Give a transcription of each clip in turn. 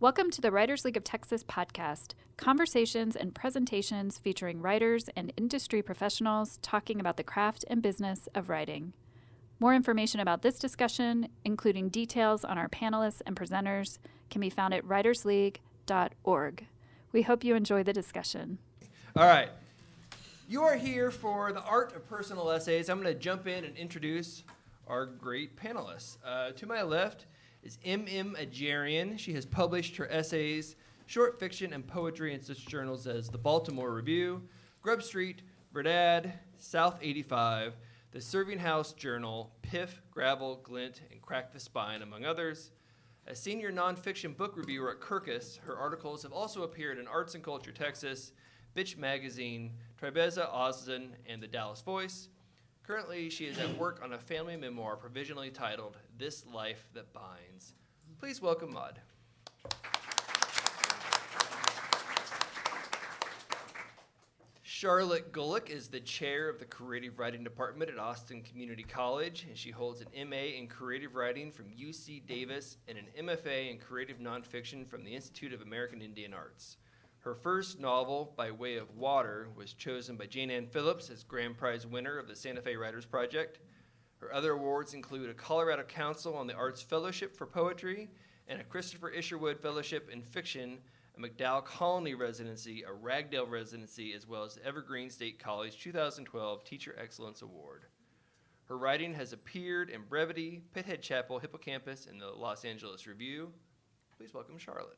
Welcome to the Writers League of Texas podcast, conversations and presentations featuring writers and industry professionals talking about the craft and business of writing. More information about this discussion, including details on our panelists and presenters, can be found at writersleague.org. We hope you enjoy the discussion. All right. You are here for the art of personal essays. I'm going to jump in and introduce our great panelists. To my left is Adjarian. She has published her essays, short fiction, and poetry in such journals as the Baltimore Review, Grub Street, Verdad, South 85, the Serving House Journal, Piff, Gravel, Glint, and Crack the Spine, among others. As senior nonfiction book reviewer at Kirkus, her articles have also appeared in Arts and Culture Texas, Bitch Magazine, Tribeza Austin, and the Dallas Voice. Currently, she is at work on a family memoir provisionally titled This Life That Binds. Please welcome Maud. Charlotte Gullick is the chair of the Creative Writing Department at Austin Community College, and she holds an MA in Creative Writing from UC Davis and an MFA in Creative Nonfiction from the Institute of American Indian Arts. Her first novel, By Way of Water, was chosen by Jane Ann Phillips as Grand Prize winner of the Santa Fe Writers Project. Her other awards include a Colorado Council on the Arts Fellowship for Poetry and a Christopher Isherwood Fellowship in Fiction, a McDowell Colony Residency, a Ragdale Residency, as well as the Evergreen State College 2012 Teacher Excellence Award. Her writing has appeared in Brevity, Pithead Chapel, Hippocampus, and the Los Angeles Review. Please welcome Charlotte.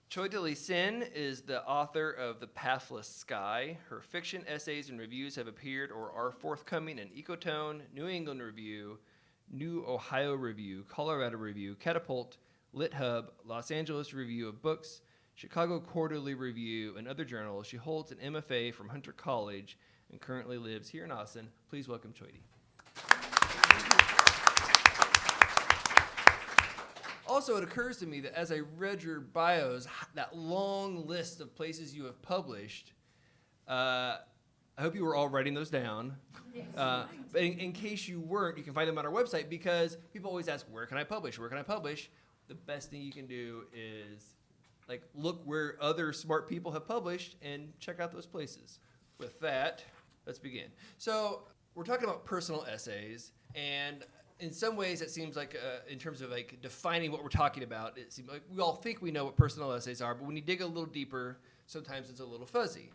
Chaitali Sen is the author of The Pathless Sky. Her fiction, essays, and reviews have appeared or are forthcoming in Ecotone, New England Review, New Ohio Review, Colorado Review, Catapult, Lit Hub, Los Angeles Review of Books, Chicago Quarterly Review, and other journals. She holds an MFA from Hunter College and currently lives here in Austin. Please welcome Chaitali. Also, it occurs to me that as I read your bios, that long list of places you have published, I hope you were all writing those down. But in case you weren't, you can find them on our website because people always ask, where can I publish? Where can I publish? The best thing you can do is look where other smart people have published and check out those places. With that, let's begin. So we're talking about personal essays, and in some ways, it seems like, in terms of defining what we're talking about, it seems like we all think we know what personal essays are, but when you dig a little deeper, sometimes it's a little fuzzy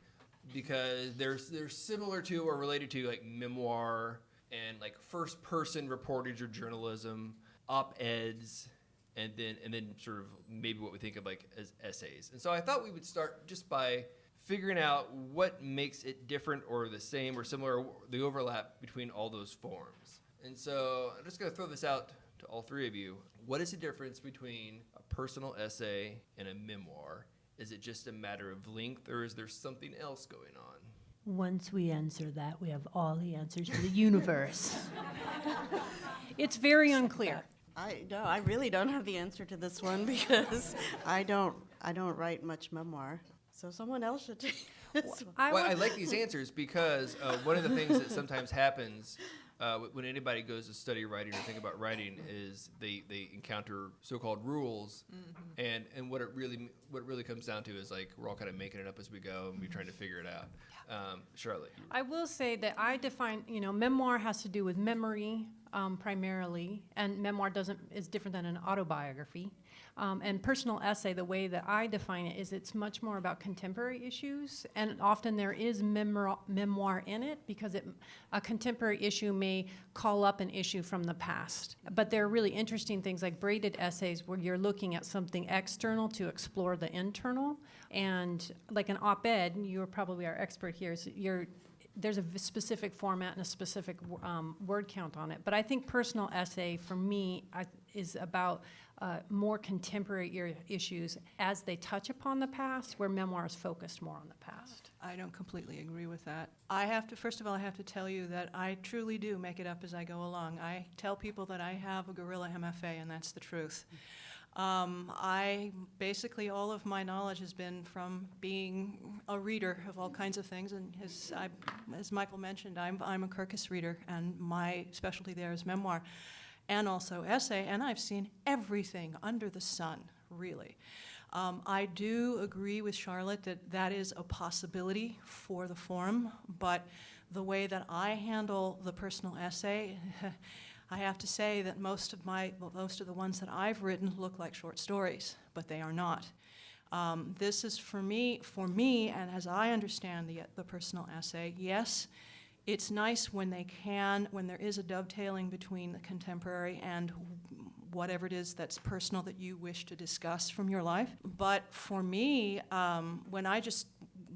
because they're similar to or related to memoir and first-person reportage or journalism, op-eds, and then sort of maybe what we think of as essays. And so I thought we would start just by figuring out what makes it different or the same or similar, the overlap between all those forms. And so I'm just going to throw this out to all three of you. What is the difference between a personal essay and a memoir? Is it just a matter of length, or is there something else going on? Once we answer that, we have all the answers to the universe. It's very unclear. I really don't have the answer to this one because I don't write much memoir. So someone else should take this one. I like these answers because one of the things that sometimes happens when anybody goes to study writing or think about writing is they encounter so-called rules, and what it really comes down to is we're all kind of making it up as we go and we're trying to figure it out. Charlotte, I will say that I define, memoir has to do with memory primarily, and memoir is different than an autobiography. And personal essay, the way that I define it is it's much more about contemporary issues, and often there is memoir in it because a contemporary issue may call up an issue from the past. But there are really interesting things like braided essays where you're looking at something external to explore the internal. And like an op-ed, you're probably our expert here, so there's a specific format and a specific word count on it. But I think personal essay, for me, is about more contemporary issues as they touch upon the past, where memoir is focused more on the past. I don't completely agree with that. First of all, I have to tell you that I truly do make it up as I go along. I tell people that I have a guerrilla MFA, and that's the truth. Basically all of my knowledge has been from being a reader of all kinds of things, and as Michael mentioned, I'm a Kirkus reader, and my specialty there is memoir. and also essay, and I've seen everything under the sun, really. I do agree with Charlotte that that is a possibility for the forum, but the way that I handle the personal essay, I have to say that most of the ones that I've written look like short stories, but they are not. This is for me, and as I understand the personal essay, yes, it's nice when there is a dovetailing between the contemporary and whatever it is that's personal that you wish to discuss from your life. But for me, when I just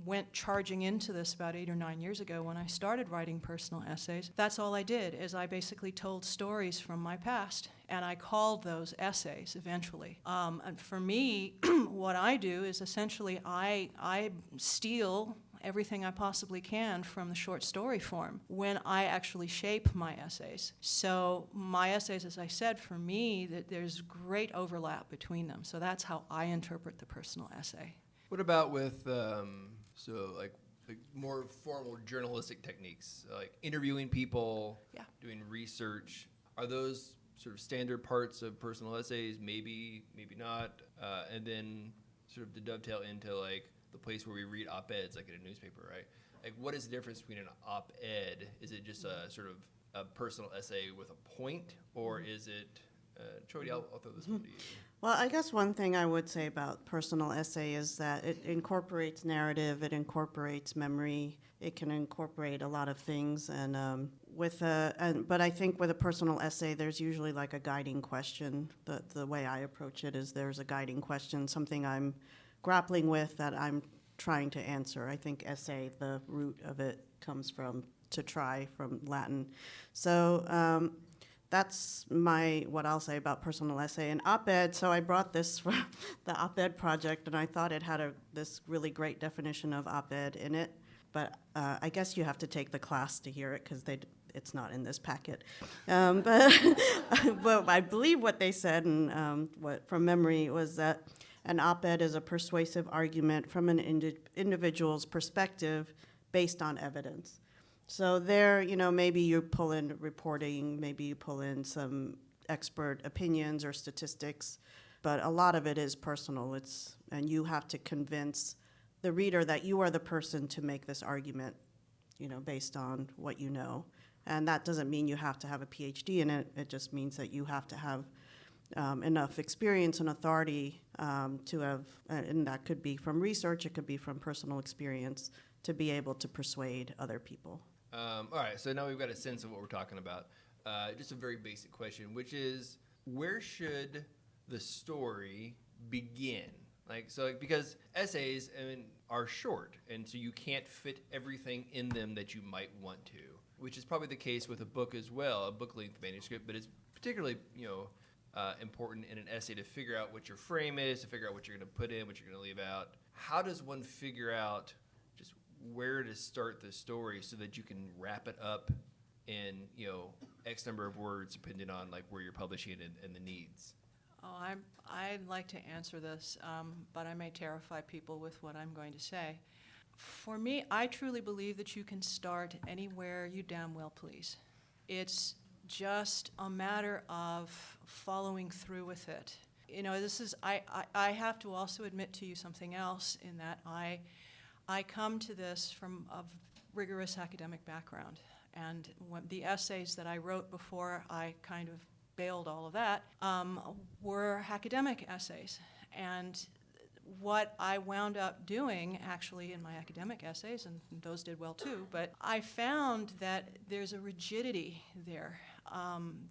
went charging into this about 8 or 9 years ago when I started writing personal essays, that's all I did, is I basically told stories from my past, and I called those essays eventually. And for me, what I do is essentially I steal everything I possibly can from the short story form when I actually shape my essays. So my essays, as I said, for me, there's great overlap between them. So that's how I interpret the personal essay. What about with like more formal journalistic techniques, like interviewing people, doing research? Are those sort of standard parts of personal essays? Maybe not. And then sort of to dovetail into like the place where we read op-eds, like in a newspaper, right? Like, what is the difference between an op-ed? Is it just a sort of a personal essay with a point, or is it? Chody, I'll throw this one to you. Well, I guess one thing I would say about personal essay is that it incorporates narrative, it incorporates memory, it can incorporate a lot of things, and but I think with a personal essay, there's usually like a guiding question. The way I approach it is there's a guiding question, something I'm grappling with that I'm trying to answer. I think essay, the root of it comes from to try, from Latin. So that's what I'll say about personal essay. And op-ed, so I brought this from the op-ed project, and I thought it had this really great definition of op-ed in it. But I guess you have to take the class to hear it, because it's not in this packet. But I believe what they said, and from memory, was that an op-ed is a persuasive argument from an individual's perspective based on evidence. So there, maybe you pull in reporting, maybe you pull in some expert opinions or statistics, but a lot of it is personal. And you have to convince the reader that you are the person to make this argument, based on what you know. And that doesn't mean you have to have a PhD in it. It just means that you have to have enough experience and authority to have, and that could be from research, it could be from personal experience, to be able to persuade other people. All right, so now we've got a sense of what we're talking about. Just a very basic question, which is, where should the story begin? Because essays are short, and so you can't fit everything in them that you might want to, which is probably the case with a book as well, a book-length manuscript, but it's particularly, important in an essay to figure out what your frame is, to figure out what you're going to put in, what you're going to leave out. How does one figure out just where to start the story so that you can wrap it up in, X number of words, depending on like where you're publishing it and the needs? Oh, I'd like to answer this, but I may terrify people with what I'm going to say. For me, I truly believe that you can start anywhere you damn well please. It's just a matter of following through with it. I have to also admit to you something else, in that I come to this from a rigorous academic background. And the essays that I wrote before I kind of bailed all of that were academic essays. And what I wound up doing, actually, in my academic essays, and those did well too, but I found that there's a rigidity there,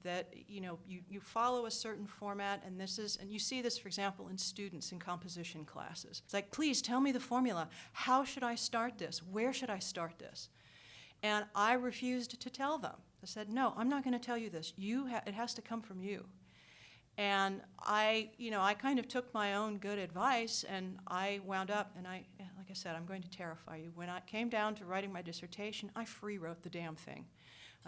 that you follow a certain format, and you see this, for example, in students in composition classes. It's like, please tell me the formula. How should I start this? Where should I start this? And I refused to tell them. I said, no, I'm not going to tell you this. It has to come from you. And I kind of took my own good advice, and I wound up, and like I said, I'm going to terrify you. When I came down to writing my dissertation, I free wrote the damn thing.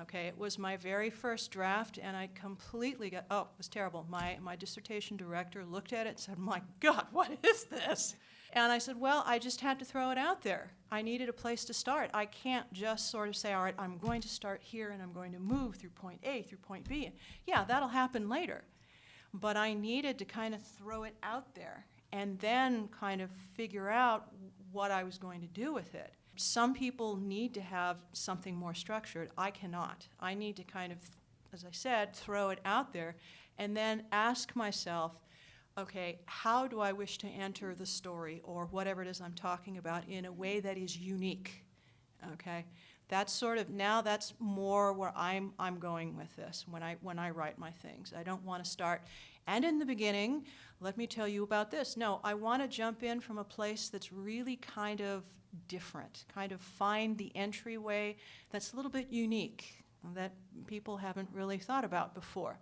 Okay, it was my very first draft, and I completely it was terrible. My dissertation director looked at it and said, my God, what is this? And I said, well, I just had to throw it out there. I needed a place to start. I can't just sort of say, all right, I'm going to start here and I'm going to move through point A through point B. Yeah, that'll happen later. But I needed to kind of throw it out there and then kind of figure out what I was going to do with it. Some people need to have something more structured. I cannot. I need to kind of, as I said, throw it out there and then ask myself, okay, how do I wish to enter the story or whatever it is I'm talking about in a way that is unique? Okay, that's sort of, now that's more where I'm going with this when I write my things. I don't want to start, and in the beginning, let me tell you about this. No, I want to jump in from a place that's really kind of different, kind of find the entryway that's a little bit unique, that people haven't really thought about before.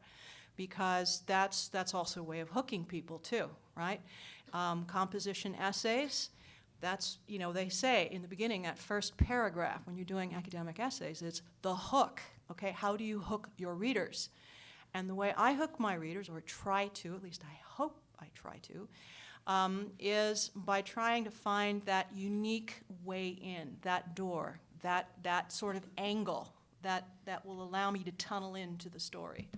Because that's also a way of hooking people too, right? Composition essays, that's, they say in the beginning, that first paragraph when you're doing academic essays, it's the hook, okay? How do you hook your readers? And the way I hook my readers, or try to, at least I hope I try to, is by trying to find that unique way in, that door, that sort of angle that will allow me to tunnel into the story.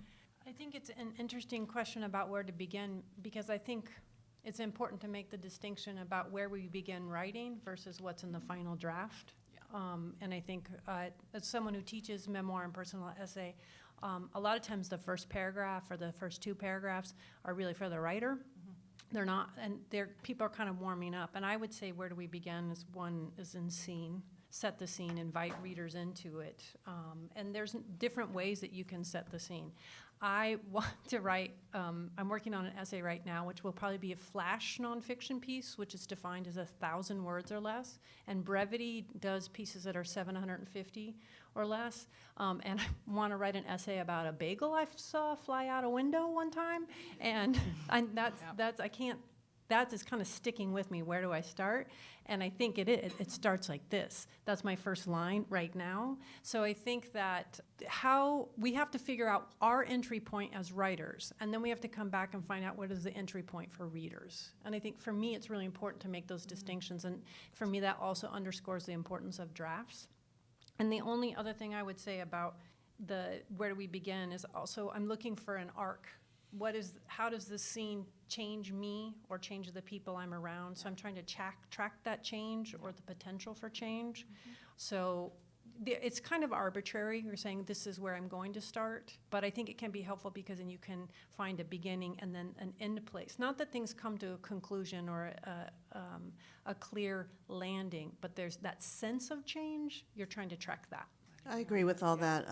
I think it's an interesting question about where to begin, because I think it's important to make the distinction about where we begin writing versus what's in the final draft. Yeah. And I think as someone who teaches memoir and personal essay, a lot of times the first paragraph or the first two paragraphs are really for the writer. Mm-hmm. They're not, and people are kind of warming up. And I would say where do we begin is one is in scene. Set the scene, invite readers into it. And there's different ways that you can set the scene. I want to write, I'm working on an essay right now, which will probably be a flash nonfiction piece, which is defined as 1,000 words or less. And Brevity does pieces that are 750 or less. And I want to write an essay about a bagel I saw fly out a window one time. And that is kind of sticking with me. Where do I start? And I think it starts like this. That's my first line right now. So I think that how we have to figure out our entry point as writers, and then we have to come back and find out what is the entry point for readers. And I think for me, it's really important to make those distinctions. And for me, that also underscores the importance of drafts. And the only other thing I would say about where do we begin is also I'm looking for an arc. How does this scene change me or change the people I'm around? So I'm trying to track that change or the potential for change. Mm-hmm. So it's kind of arbitrary. You're saying this is where I'm going to start, but I think it can be helpful because then you can find a beginning and then an end place. Not that things come to a conclusion or a clear landing, but there's that sense of change. You're trying to track that. I agree with all that.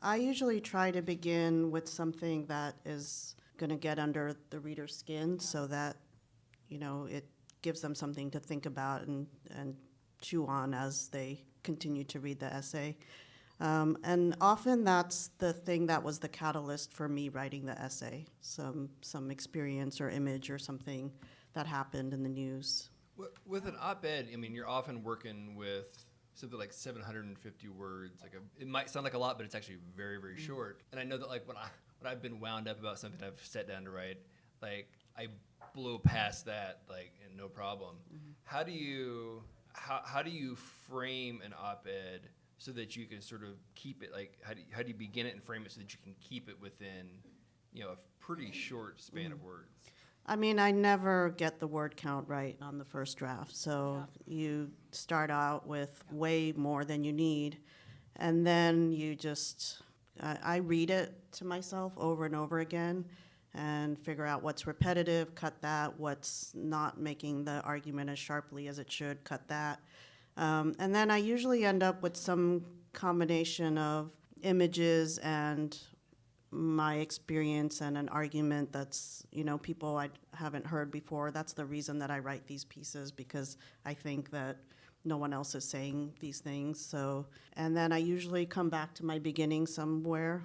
I usually try to begin with something that is going to get under the reader's skin so that, it gives them something to think about and chew on as they continue to read the essay. And often that's the thing that was the catalyst for me writing the essay, some experience or image or something that happened in the news. With an op-ed, you're often working with something like 750 words. It might sound like a lot, but it's actually very, very short. And I know that when I've been wound up about something I've sat down to write, I blow past that and no problem. Mm-hmm. How do you frame an op-ed so that you can sort of keep it how do you begin it and frame it so that you can keep it within a pretty short span of words? I never get the word count right on the first draft. So you start out with way more than you need, and then you I read it to myself over and over again and figure out what's repetitive, cut that, what's not making the argument as sharply as it should, cut that. And then I usually end up with some combination of images and my experience and an argument that's, people I haven't heard before. That's the reason that I write these pieces, because I think that no one else is saying these things. So, and then I usually come back to my beginning somewhere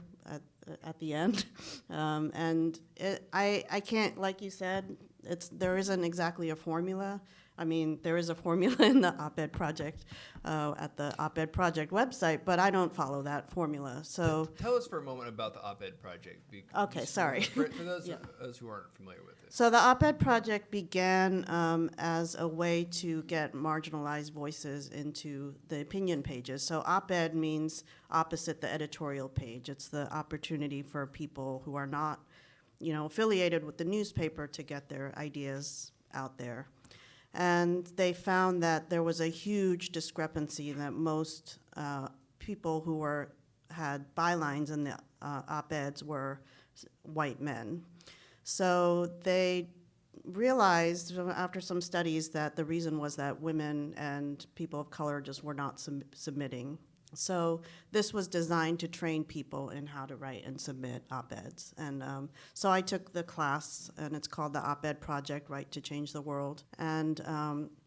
at the end. And I can't, like you said, there isn't exactly a formula. I mean, there is a formula in the op-ed project, at the op-ed project website, but I don't follow that formula. So, Tell us for a moment about the op-ed project. Okay, sorry. For those Yeah. of us who aren't familiar with it. So the op-ed project began as a way to get marginalized voices into the opinion pages. So op-ed means opposite the editorial page. It's the opportunity for people who are not, affiliated with the newspaper to get their ideas out there. And they found that there was a huge discrepancy, that most people who had bylines in the op-eds were white men. So they realized after some studies that the reason was that women and people of color just were not submitting. So this was designed to train people in how to write and submit op-eds. And so I took the class, and it's called the Op-Ed Project, Write to Change the World. And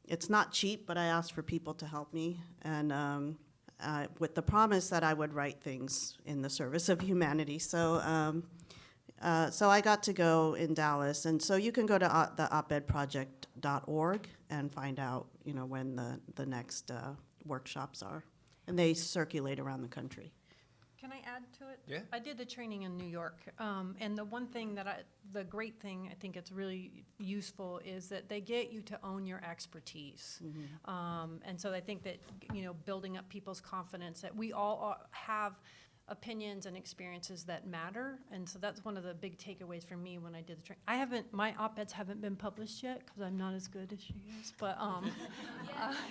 it's not cheap, but I asked for people to help me, and with the promise that I would write things in the service of humanity. So I got to go in Dallas, and so you can go to the opedproject.org and find out, when the next workshops are. And they circulate around the country. Can I add to it? Yeah. I did the training in New York, and the great thing I think it's really useful is that they get you to own your expertise. And so I think that, building up people's confidence that we all have opinions and experiences that matter, and so that's one of the big takeaways for me when I did the training. My op-eds haven't been published yet because I'm not as good as she is, but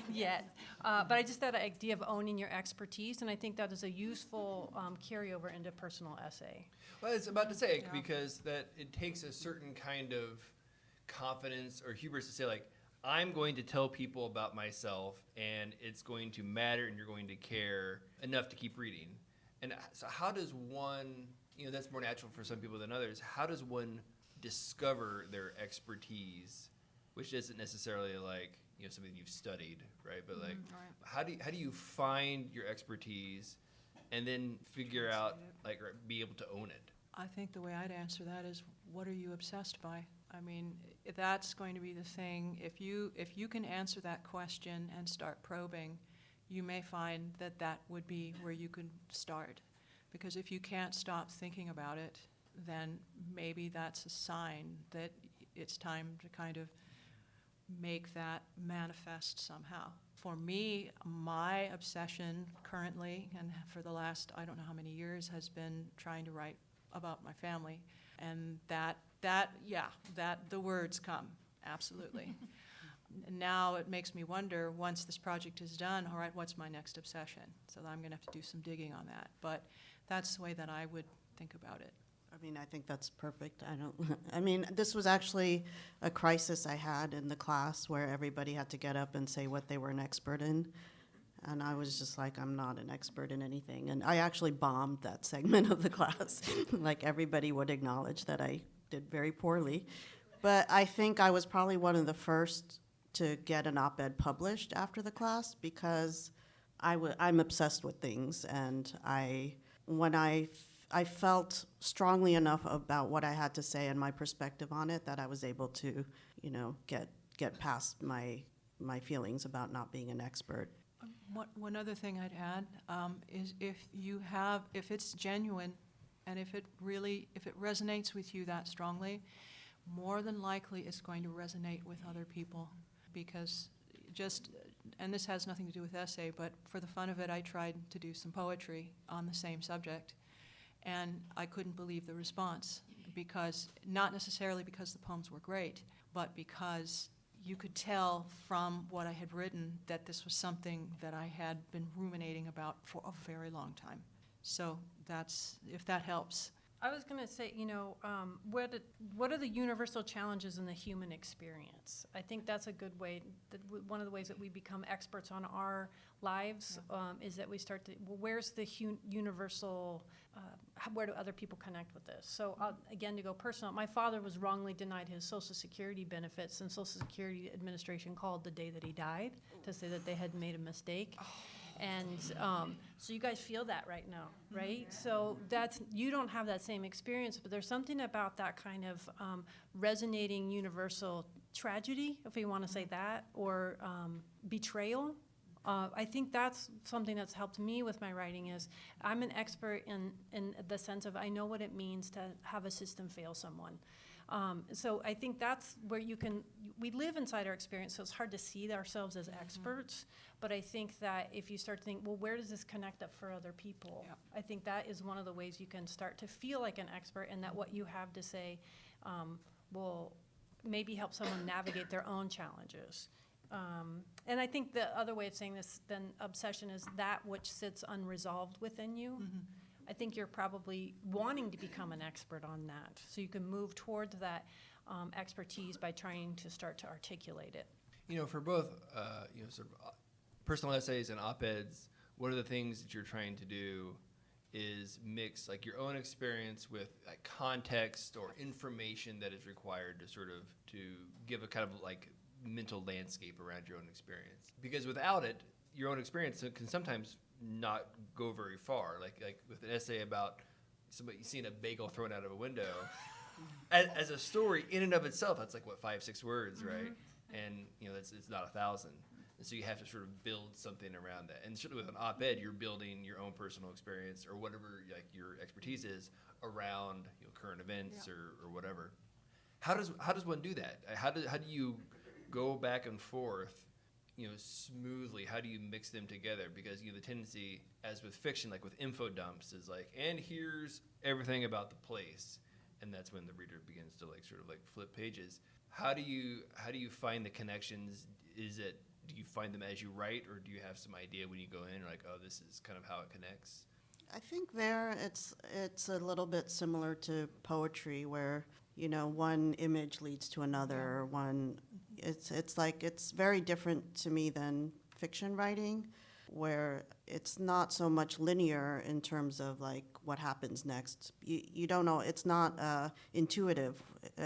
yet. But I just that idea of owning your expertise, and I think that is a useful carryover into personal essay. Well, I was about to say, Yeah. because that it takes a certain kind of confidence or hubris to say, like, I'm going to tell people about myself, and it's going to matter, and you're going to care enough to keep reading. And so how does one, that's more natural for some people than others, how does one discover their expertise, which isn't necessarily like, something you've studied, right? But like, right. how do you find your expertise and then figure out, like, or be able to own it? I think the way I'd answer that is, what are you obsessed by? I mean, that's going to be the thing. If you can answer that question and start probing, you may find that would be where you could start. Because if you can't stop thinking about it, then maybe that's a sign that it's time to kind of make that manifest somehow. For me, my obsession currently, and for the last, I don't know how many years, has been trying to write about my family. And that the words come, absolutely. Now it makes me wonder, once this project is done, all right, what's my next obsession? So I'm going to have to do some digging on that. But that's the way that I would think about it. I think that's perfect. This was actually a crisis I had in the class where everybody had to get up and say what they were an expert in. And I was just like, I'm not an expert in anything. And I actually bombed that segment of the class. Like, everybody would acknowledge that I did very poorly. But I think I was probably one of the first to get an op-ed published after the class, because I'm obsessed with things, and when I felt strongly enough about what I had to say and my perspective on it that I was able to, get past my feelings about not being an expert. One other thing I'd add is if it's genuine, and if it resonates with you that strongly, more than likely it's going to resonate with other people. Because and this has nothing to do with essay, but for the fun of it, I tried to do some poetry on the same subject, and I couldn't believe the response, because not necessarily because the poems were great, but because you could tell from what I had written that this was something that I had been ruminating about for a very long time. So if that helps. I was going to say, what are the universal challenges in the human experience? I think that's a good way. One of the ways that we become experts on our lives is that we start to, where's the universal, where do other people connect with this? So again, to go personal, my father was wrongly denied his Social Security benefits, and Social Security Administration called the day that he died to say that they had made a mistake. And so you guys feel that right now, right? So you don't have that same experience, but there's something about that kind of resonating universal tragedy, if we want to say that, or betrayal. I think that's something that's helped me with my writing is I'm an expert in the sense of I know what it means to have a system fail someone. So I think that's where we live inside our experience, so it's hard to see ourselves as experts, but I think that if you start to think, well, where does this connect up for other people? Yeah. I think that is one of the ways you can start to feel like an expert and that what you have to say will maybe help someone navigate their own challenges. And I think the other way of saying this than obsession is that which sits unresolved within you. I think you're probably wanting to become an expert on that, so you can move towards that expertise by trying to start to articulate it. For both, sort of personal essays and op-eds, one of the things that you're trying to do is mix like your own experience with like context or information that is required to sort of to give a kind of like mental landscape around your own experience. Because without it, your own experience can sometimes not go very far. Like with an essay about somebody seeing a bagel thrown out of a window, as a story in and of itself, that's like what 5-6 words, right? And it's not 1,000. And so you have to sort of build something around that. And certainly with an op-ed, you're building your own personal experience or whatever like your expertise is around current events or whatever. How does one do that? How do you go back and forth, smoothly? How do you mix them together? Because the tendency, as with fiction, like with info dumps, is like, and here's everything about the place, and that's when the reader begins to like sort of like flip pages. How do you find the connections? Do you find them as you write, or do you have some idea when you go in, like, oh, this is kind of how it connects? I think it's a little bit similar to poetry, where one image leads to another. It's very different to me than fiction writing, where it's not so much linear in terms of like what happens next. You don't know. It's not intuitive.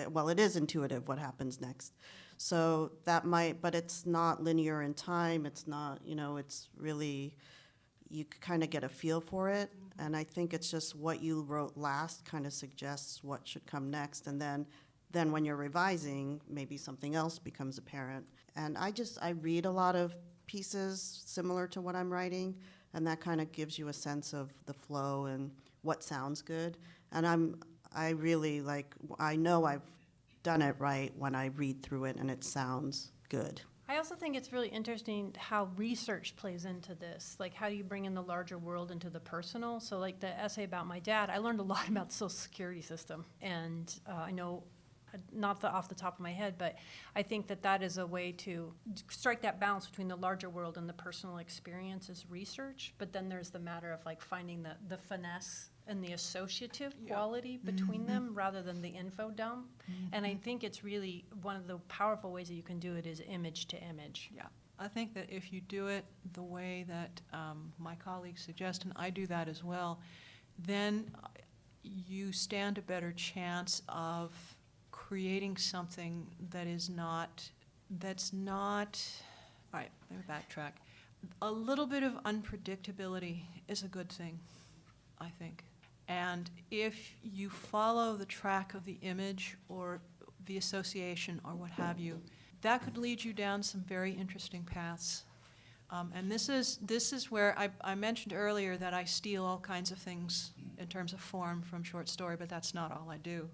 Well, it is intuitive what happens next. So that but it's not linear in time. It's not. It's really. You kind of get a feel for it, and I think it's just what you wrote last kind of suggests what should come next, and then when you're revising, maybe something else becomes apparent. And I read a lot of pieces similar to what I'm writing, and that kind of gives you a sense of the flow and what sounds good. And I know I've done it right when I read through it and it sounds good. I also think it's really interesting how research plays into this. Like, how do you bring in the larger world into the personal? So, like the essay about my dad, I learned a lot about the Social Security system. And I know, not off the top of my head, but I think that is a way to strike that balance between the larger world and the personal experience as research. But then there's the matter of like finding the finesse and the associative quality between them rather than the info dump. And I think it's really one of the powerful ways that you can do it is image to image. Yeah, I think that if you do it the way that my colleagues suggest, and I do that as well, then you stand a better chance of creating something that's not, all right, let me backtrack. A little bit of unpredictability is a good thing, I think. And if you follow the track of the image or the association or what have you, that could lead you down some very interesting paths. And this is where I mentioned earlier that I steal all kinds of things in terms of form from short story, but that's not all I do.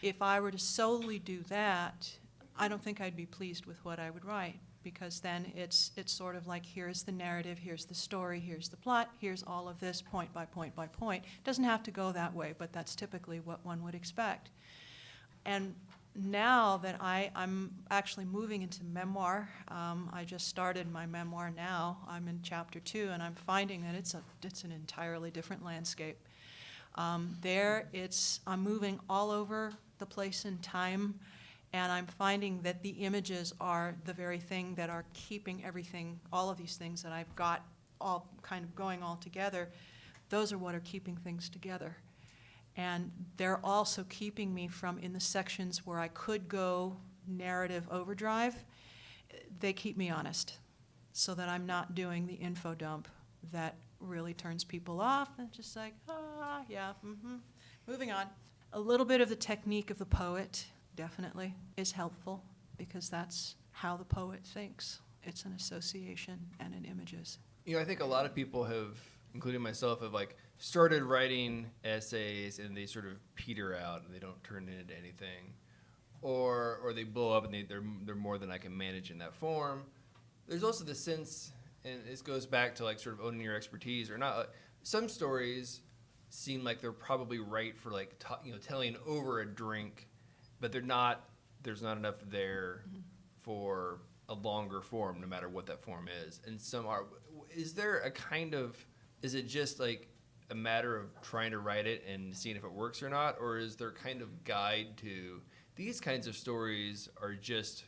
If I were to solely do that, I don't think I'd be pleased with what I would write, because then it's sort of like, here's the narrative, here's the story, here's the plot, here's all of this point by point by point. It doesn't have to go that way, but that's typically what one would expect. And now that I'm actually moving into memoir, I just started my memoir now. I'm in chapter 2, and I'm finding that it's an entirely different landscape. I'm moving all over the place in time, and I'm finding that the images are the very thing that are keeping everything, all of these things that I've got all kind of going all together, those are what are keeping things together. And they're also keeping me from, in the sections where I could go narrative overdrive, they keep me honest so that I'm not doing the info dump that really turns people off, and just like, yeah, moving on. A little bit of the technique of the poet definitely is helpful, because that's how the poet thinks. It's an association and an images. You know, I think a lot of people have, including myself, have like started writing essays and they sort of peter out and they don't turn into anything, or they blow up and they're more than I can manage in that form. There's also the sense, and this goes back to like sort of owning your expertise or not. Some stories seem like they're probably right for like telling over a drink, but they're not. There's not enough there for a longer form, no matter what that form is. And some are. Is there a kind of? Is it just like a matter of trying to write it and seeing if it works or not, or is there kind of guide to these kinds of stories are just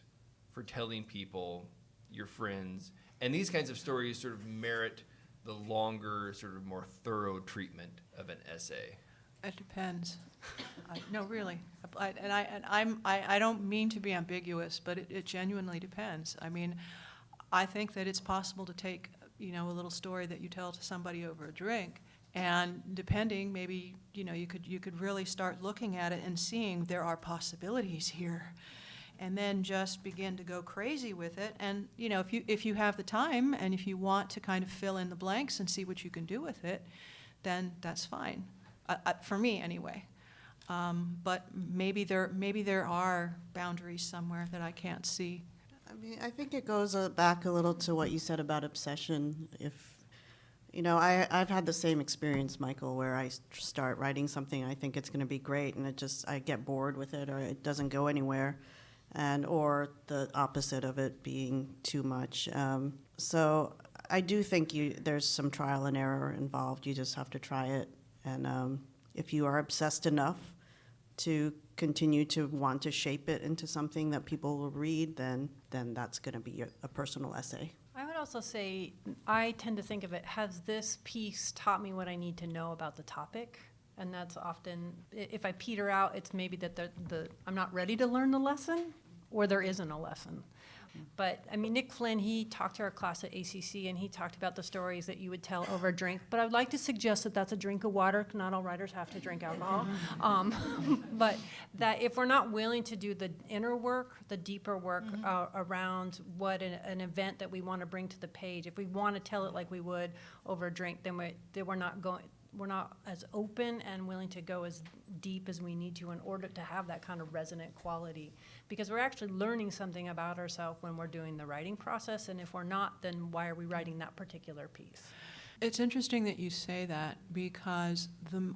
for telling people, your friends, and these kinds of stories sort of merit the longer, sort of more thorough treatment of an essay? It depends. No, really. I don't mean to be ambiguous, but it genuinely depends. I mean, I think that it's possible to take, a little story that you tell to somebody over a drink, and depending, maybe, you could really start looking at it and seeing there are possibilities here, and then just begin to go crazy with it. And, if you have the time and if you want to kind of fill in the blanks and see what you can do with it, then that's fine. For me, anyway. But maybe there are boundaries somewhere that I can't see. I mean, I think it goes back a little to what you said about obsession. I've had the same experience, Michael, where I start writing something, I think it's going to be great, and I get bored with it, or it doesn't go anywhere, or the opposite of it being too much. So I do think there's some trial and error involved. You just have to try it, and if you are obsessed enough to continue to want to shape it into something that people will read, then that's going to be a personal essay. I would also say, I tend to think of it, has this piece taught me what I need to know about the topic? And that's often, if I peter out, it's maybe that I'm not ready to learn the lesson, or there isn't a lesson. But, I mean, Nick Flynn, he talked to our class at ACC, and he talked about the stories that you would tell over a drink. But I would like to suggest that that's a drink of water. Not all writers have to drink alcohol. But that if we're not willing to do the inner work, the deeper work around what an event that we want to bring to the page, if we want to tell it like we would over a drink, then we're not as open and willing to go as deep as we need to in order to have that kind of resonant quality. Because we're actually learning something about ourselves when we're doing the writing process, and if we're not, then why are we writing that particular piece? It's interesting that you say that, because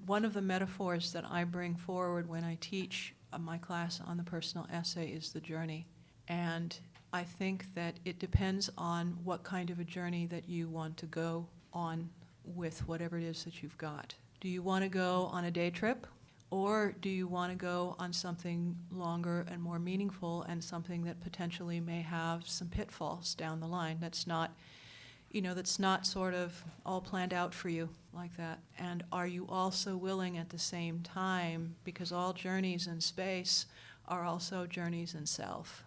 one of the metaphors that I bring forward when I teach my class on the personal essay is the journey. And I think that it depends on what kind of a journey that you want to go on with whatever it is that you've got. Do you want to go on a day trip, or do you want to go on something longer and more meaningful, and something that potentially may have some pitfalls down the line that's not sort of all planned out for you like that? And are you also willing at the same time, because all journeys in space are also journeys in self,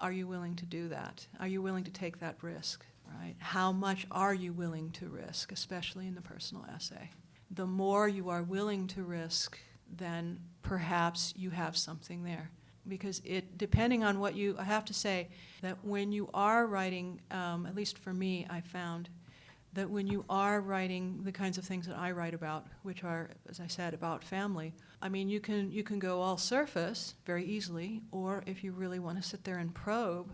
are you willing to do that? Are you willing to take that risk? Right? How much are you willing to risk, especially in the personal essay? The more you are willing to risk, then perhaps you have something there. Because depending on I have to say that when you are writing, at least for me, I found that when you are writing the kinds of things that I write about, which are, as I said, about family, I mean, you can go all surface very easily, or if you really want to sit there and probe,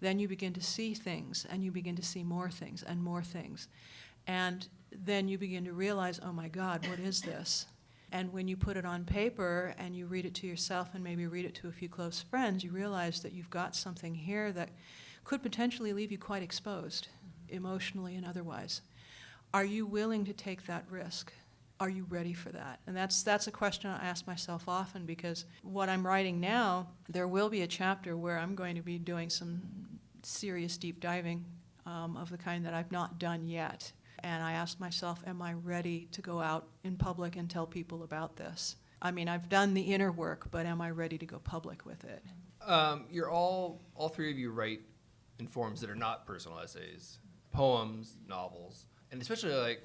then you begin to see things, and you begin to see more things and more things. And then you begin to realize, oh my God, what is this? And when you put it on paper and you read it to yourself and maybe read it to a few close friends, you realize that you've got something here that could potentially leave you quite exposed, emotionally and otherwise. Are you willing to take that risk? Are you ready for that? And that's a question I ask myself often, because what I'm writing now, there will be a chapter where I'm going to be doing some serious deep diving of the kind that I've not done yet. And I ask myself, am I ready to go out in public and tell people about this? I mean, I've done the inner work, but am I ready to go public with it? You're all three of you write in forms that are not personal essays, poems, novels. and especially like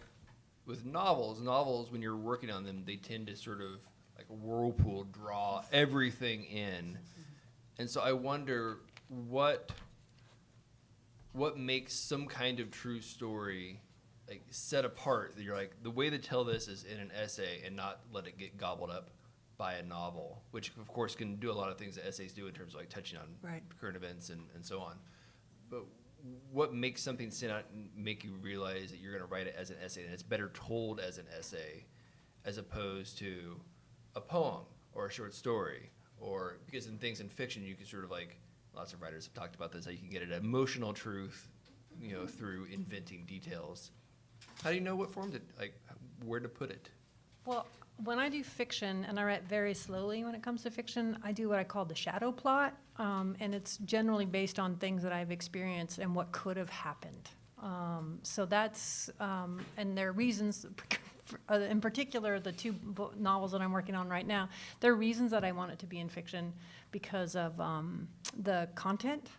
with novels, when you're working on them, they tend to sort of like a whirlpool draw everything in. And so I wonder what makes some kind of true story like set apart that you're like, the way to tell this is in an essay and not let it get gobbled up by a novel, which of course can do a lot of things that essays do in terms of like touching on current events and so on. But what makes something stand out and make you realize that you're going to write it as an essay and it's better told as an essay as opposed to a poem or a short story? Or because in things in fiction, you can sort of like, lots of writers have talked about this, how you can get an emotional truth, through inventing details. How do you know what form to, like, where to put it? Well, when I do fiction, and I write very slowly when it comes to fiction, I do what I call the shadow plot, and it's generally based on things that I've experienced and what could have happened. So that's, and there are reasons, in particular, the two novels that I'm working on right now, there are reasons that I want it to be in fiction because of the content.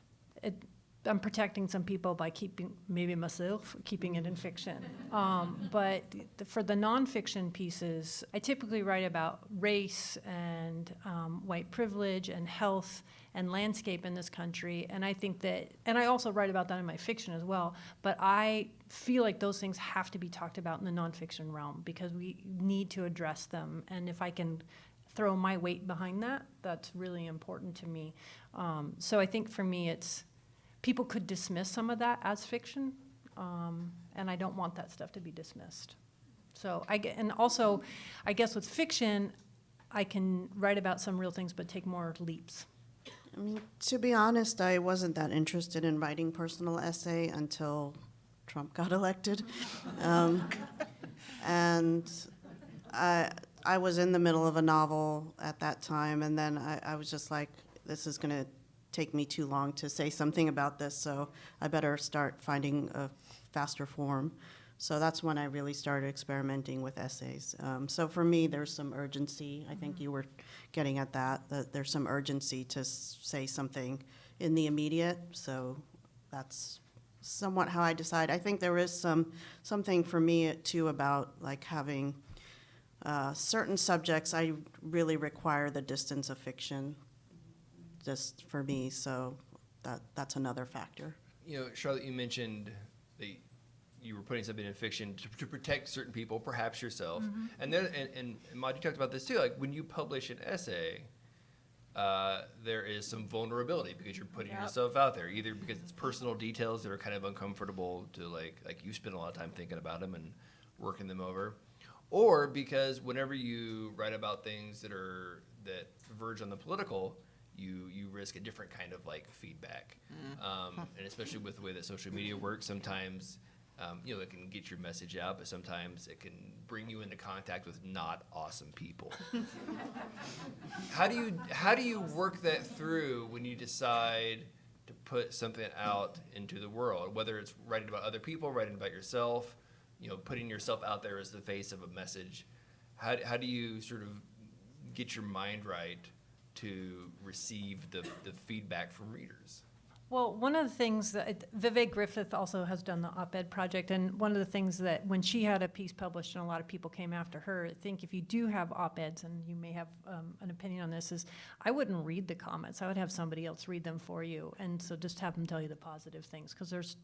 I'm protecting some people by maybe myself, keeping it in fiction. But for the nonfiction pieces, I typically write about race and white privilege and health and landscape in this country. And I think that, and I also write about that in my fiction as well, but I feel like those things have to be talked about in the nonfiction realm because we need to address them. And if I can throw my weight behind that, that's really important to me. So I think for me, people could dismiss some of that as fiction, and I don't want that stuff to be dismissed. So I guess with fiction, I can write about some real things, but take more leaps. I mean, to be honest, I wasn't that interested in writing personal essay until Trump got elected. And I was in the middle of a novel at that time, and then I was just like, this is going to take me too long to say something about this, so I better start finding a faster form. So that's when I really started experimenting with essays. So for me, there's some urgency. I think you were getting at that there's some urgency to say something in the immediate. So that's somewhat how I decide. I think there is something for me too about like having certain subjects. I really require the distance of fiction, just for me. So that's another factor. Charlotte, you mentioned that you were putting something in fiction to protect certain people, perhaps yourself. Mm-hmm. And then, and Maud, you talked about this too. Like when you publish an essay, there is some vulnerability because you're putting yourself out there, either because it's personal details that are kind of uncomfortable to like you spend a lot of time thinking about them and working them over, or because whenever you write about things that verge on the political, you risk a different kind of like feedback. And especially with the way that social media works, sometimes it can get your message out, but sometimes it can bring you into contact with not awesome people. How do you work that through when you decide to put something out into the world, whether it's writing about other people, writing about yourself, putting yourself out there as the face of a message? How do you sort of get your mind right to receive the feedback from readers? Well, one of the things that Vivek Griffith also has done the op-ed project, and one of the things that when she had a piece published and a lot of people came after her, I think if you do have op-eds, and you may have an opinion on this, is I wouldn't read the comments. I would have somebody else read them for you, and so just have them tell you the positive things, because there's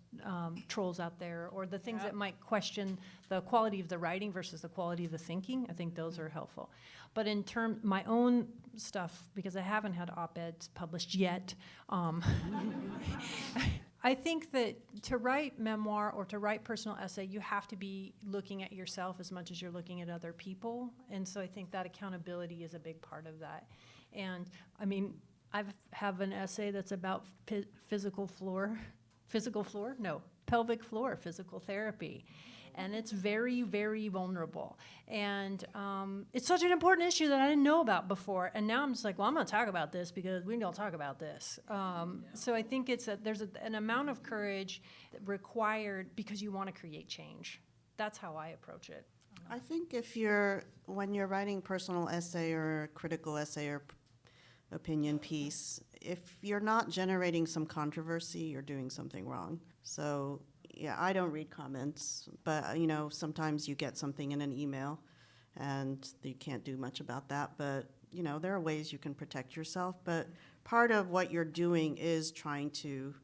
trolls out there, or the things that might question the quality of the writing versus the quality of the thinking. I think those are helpful. But in my own stuff, because I haven't had op-eds published yet, I think that to write memoir or to write personal essay, you have to be looking at yourself as much as you're looking at other people. And so I think that accountability is a big part of that. And I mean, I have an essay that's about pelvic floor physical therapy. And it's very, very vulnerable. And it's such an important issue that I didn't know about before. And now I'm just like, well, I'm going to talk about this because we don't talk about this. So I think there's an amount of courage required because you want to create change. That's how I approach it. I think when you're writing personal essay or critical essay or opinion piece, if you're not generating some controversy, you're doing something wrong. So yeah, I don't read comments, but you know, sometimes you get something in an email, and you can't do much about that. But you know, there are ways you can protect yourself. But part of what you're doing is trying to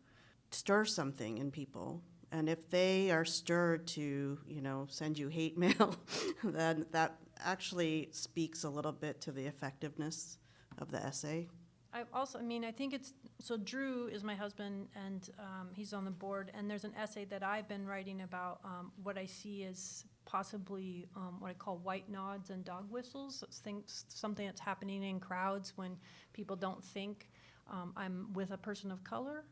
stir something in people. And if they are stirred to, you know, send you hate mail, then that actually speaks a little bit to the effectiveness of the essay. I mean, I think it's, so Drew is my husband, and he's on the board, and there's an essay that I've been writing about what I see as possibly what I call white nods and dog whistles. It's something that's happening in crowds when people don't think I'm with a person of color.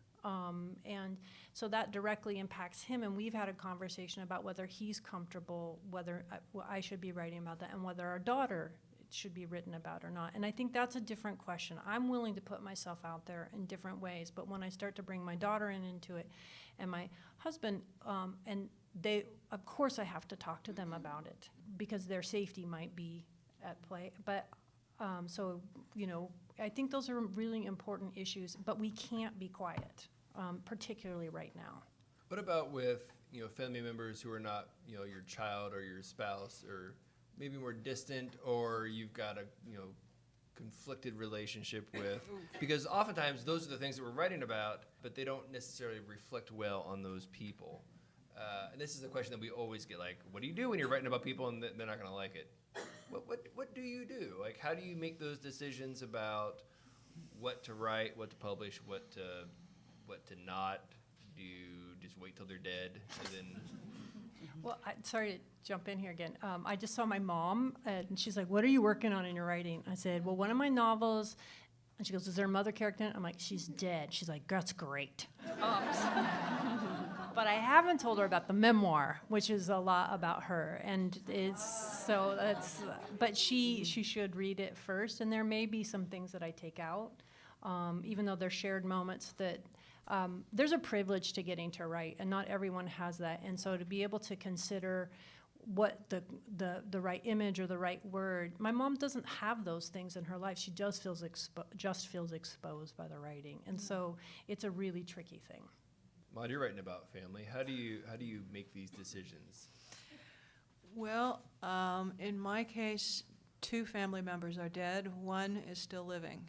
And so that directly impacts him, and we've had a conversation about whether he's comfortable, whether I should be writing about that, and whether our daughter should be written about or not. And I think that's a different question. I'm willing to put myself out there in different ways, but when I start to bring my daughter into it, and my husband, and they, of course I have to talk to them about it, because their safety might be at play. But, so, you know, I think those are really important issues, but we can't be quiet. Particularly right now. What about with, you know, family members who are not, you know, your child or your spouse, or maybe more distant, or you've got a, you know, conflicted relationship with? Because oftentimes those are the things that we're writing about, but they don't necessarily reflect well on those people. And this is a question that we always get, like, what do you do when you're writing about people and they're not going to like it? What do you do? Like, how do you make those decisions about what to write, what to publish, what to not? Do you just wait till they're dead and then? Well, sorry to jump in here again. I just saw my mom, and she's like, "What are you working on in your writing?" I said, "Well, one of my novels." And she goes, "Is there a mother character in it?" I'm like, "She's dead." She's like, "That's great." But I haven't told her about the memoir, which is a lot about her, and it's so that's. But she should read it first, and there may be some things that I take out, even though they're shared moments that. There's a privilege to getting to write, and not everyone has that. And so to be able to consider what the right image or the right word, my mom doesn't have those things in her life. She just feels exposed by the writing, and so it's a really tricky thing. Maud, you're writing about family. How do you make these decisions? Well, in my case, 2 family members are dead. 1 is still living.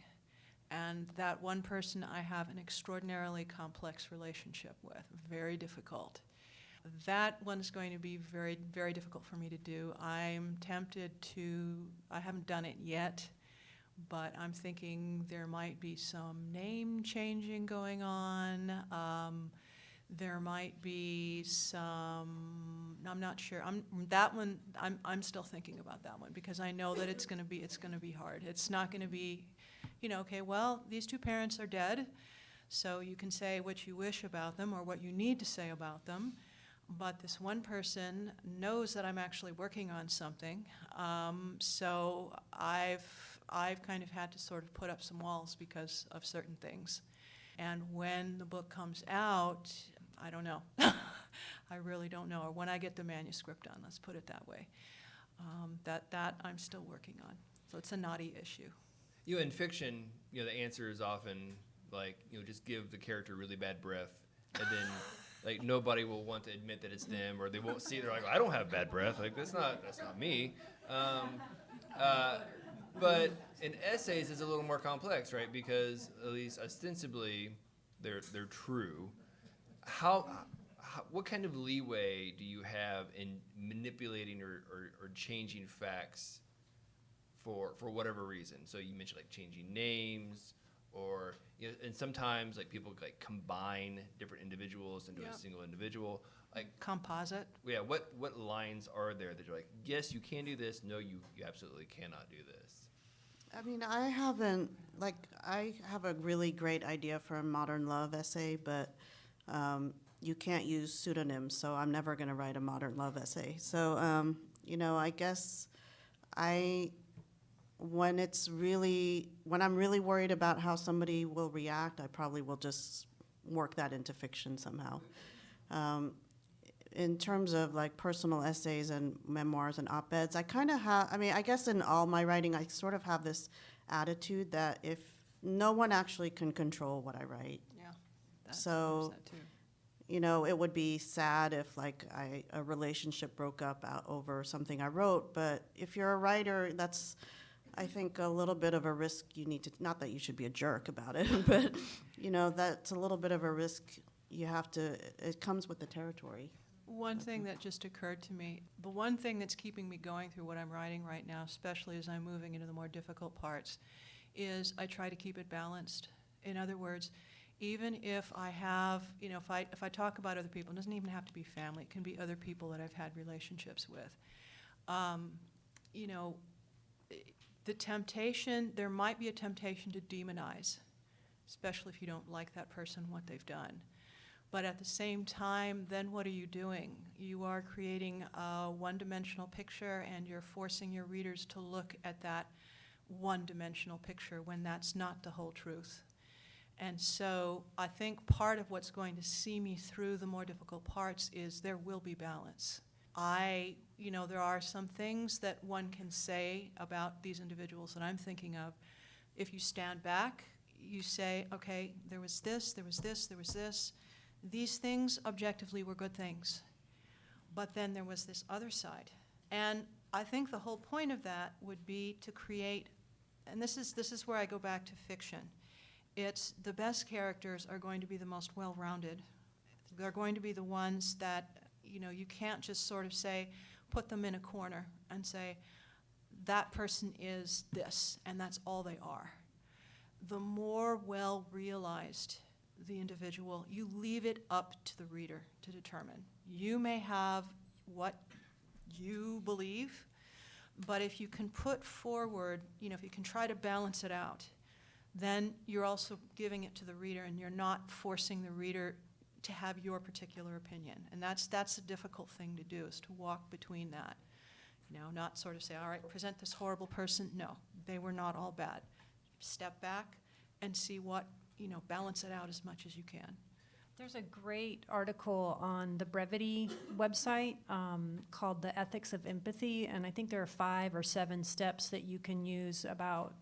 And that one person I have an extraordinarily complex relationship with, very difficult. That one's going to be very, very difficult for me to do. I'm tempted to, I haven't done it yet, but I'm thinking there might be some name changing going on. There might be some, I'm not sure. I'm still thinking about that one, because I know that it's going to be hard. It's not going to be, you know, okay, well, these 2 parents are dead, so you can say what you wish about them or what you need to say about them, but this one person knows that I'm actually working on something, so I've kind of had to sort of put up some walls because of certain things. And when the book comes out, I don't know. I really don't know. Or when I get the manuscript done, let's put it that way. That I'm still working on. So it's a knotty issue. You know, in fiction, you know, the answer is often like, you know, just give the character really bad breath, and then like nobody will want to admit that it's them, or they won't see it. They're like, I don't have bad breath. Like that's not me. But in essays, it's a little more complex, right? Because at least ostensibly, they're true. What kind of leeway do you have in manipulating or changing facts for whatever reason? So you mentioned like changing names, or you know, and sometimes like people like combine different individuals into a single individual. Like composite. Yeah, what lines are there that you're like, yes, you can do this. No, you absolutely cannot do this. I mean, I have a really great idea for a modern love essay, but you can't use pseudonyms, so I'm never going to write a modern love essay. So, you know, I guess when I'm really worried about how somebody will react, I probably will just work that into fiction somehow. In terms of like personal essays and memoirs and op-eds, I kind of have, I mean, I guess in all my writing, I sort of have this attitude that if no one actually can control what I write. Yeah. So, that too. you know, it would be sad if like a relationship broke up over something I wrote, but if you're a writer, that's, I think, a little bit of a risk you need to, not that you should be a jerk about it, but, you know, that's a little bit of a risk you have to, it comes with the territory. One thing that just occurred to me, the one thing that's keeping me going through what I'm writing right now, especially as I'm moving into the more difficult parts, is I try to keep it balanced. In other words, even if I have, you know, if I talk about other people, it doesn't even have to be family, it can be other people that I've had relationships with. You know, the temptation, there might be a temptation to demonize, especially if you don't like that person, what they've done. But at the same time, then what are you doing? You are creating a one-dimensional picture, and you're forcing your readers to look at that one-dimensional picture when that's not the whole truth. And so I think part of what's going to see me through the more difficult parts is there will be balance. You know, there are some things that one can say about these individuals that I'm thinking of. If you stand back, you say, okay, there was this, there was this, there was this. These things objectively were good things. But then there was this other side. And I think the whole point of that would be to create, and this is where I go back to fiction. It's the best characters are going to be the most well-rounded. They're going to be the ones that, you know, you can't just sort of say, put them in a corner and say, that person is this, and that's all they are. The more well-realized the individual, you leave it up to the reader to determine. You may have what you believe, but if you can put forward, you know, if you can try to balance it out, then you're also giving it to the reader, and you're not forcing the reader to have your particular opinion. And that's a difficult thing to do, is to walk between that. You know, not sort of say, all right, present this horrible person. No, they were not all bad. Step back and see what, you know, balance it out as much as you can. There's a great article on the Brevity website called The Ethics of Empathy, and I think there are 5 or 7 steps that you can use about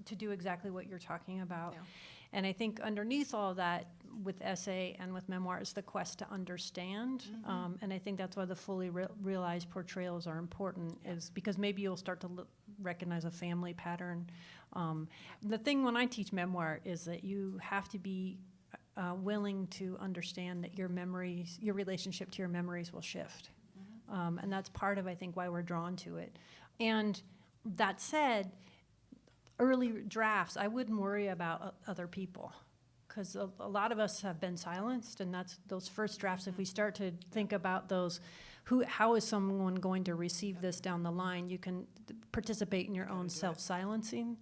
to do exactly what you're talking about. Yeah. And I think underneath all of that, with essay and with memoir, is the quest to understand. And I think that's why the fully realized portrayals are important, is because maybe you'll start to recognize a family pattern. The thing when I teach memoir is that you have to be willing to understand that your memories, your relationship to your memories will shift. And that's part of, I think, why we're drawn to it. And that said, early drafts, I wouldn't worry about other people, because a lot of us have been silenced, and that's those first drafts. If we start to think about those, how is someone going to receive this down the line, you can participate in your own self-silencing.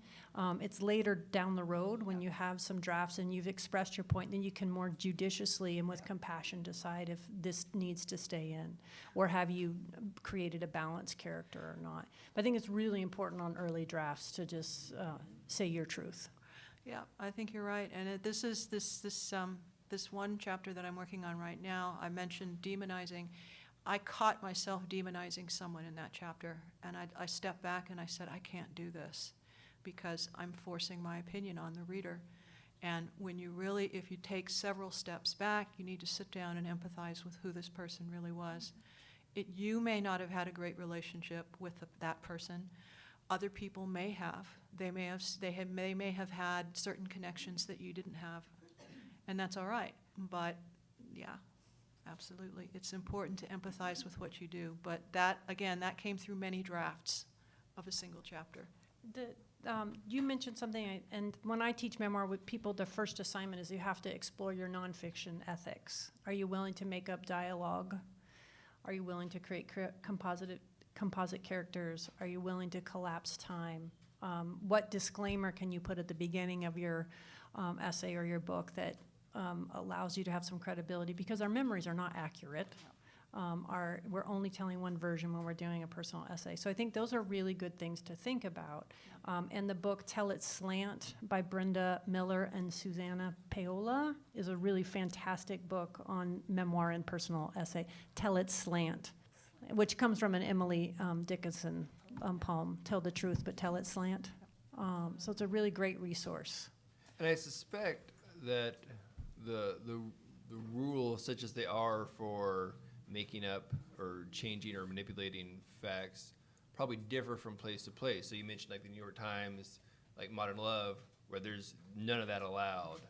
It's later down the road when you have some drafts and you've expressed your point, then you can more judiciously and with compassion decide if this needs to stay in, or have you created a balanced character or not. But I think it's really important on early drafts to just say your truth. Yeah, I think you're right. And this one chapter that I'm working on right now, I mentioned demonizing. I caught myself demonizing someone in that chapter, and I stepped back and I said, I can't do this, because I'm forcing my opinion on the reader. And when you really, if you take several steps back, you need to sit down and empathize with who this person really was. You may not have had a great relationship with that person. Other people may have. They may have had certain connections that you didn't have, and that's all right. But yeah, absolutely, it's important to empathize with what you do. But that, again, that came through many drafts of a single chapter. You mentioned something, and when I teach memoir with people, the first assignment is you have to explore your nonfiction ethics. Are you willing to make up dialogue? Are you willing to create composite characters? Are you willing to collapse time? What disclaimer can you put at the beginning of your essay or your book that allows you to have some credibility? Because our memories are not accurate. We're only telling one version when we're doing a personal essay. So I think those are really good things to think about. And the book Tell It Slant by Brenda Miller and Susanna Paola is a really fantastic book on memoir and personal essay. Tell It Slant, which comes from an Emily Dickinson poem, Tell the Truth but Tell It Slant. So it's a really great resource. And I suspect that the the rules, such as they are for making up or changing or manipulating facts, probably differ from place to place. So you mentioned like the New York Times, like Modern Love, where there's none of that allowed.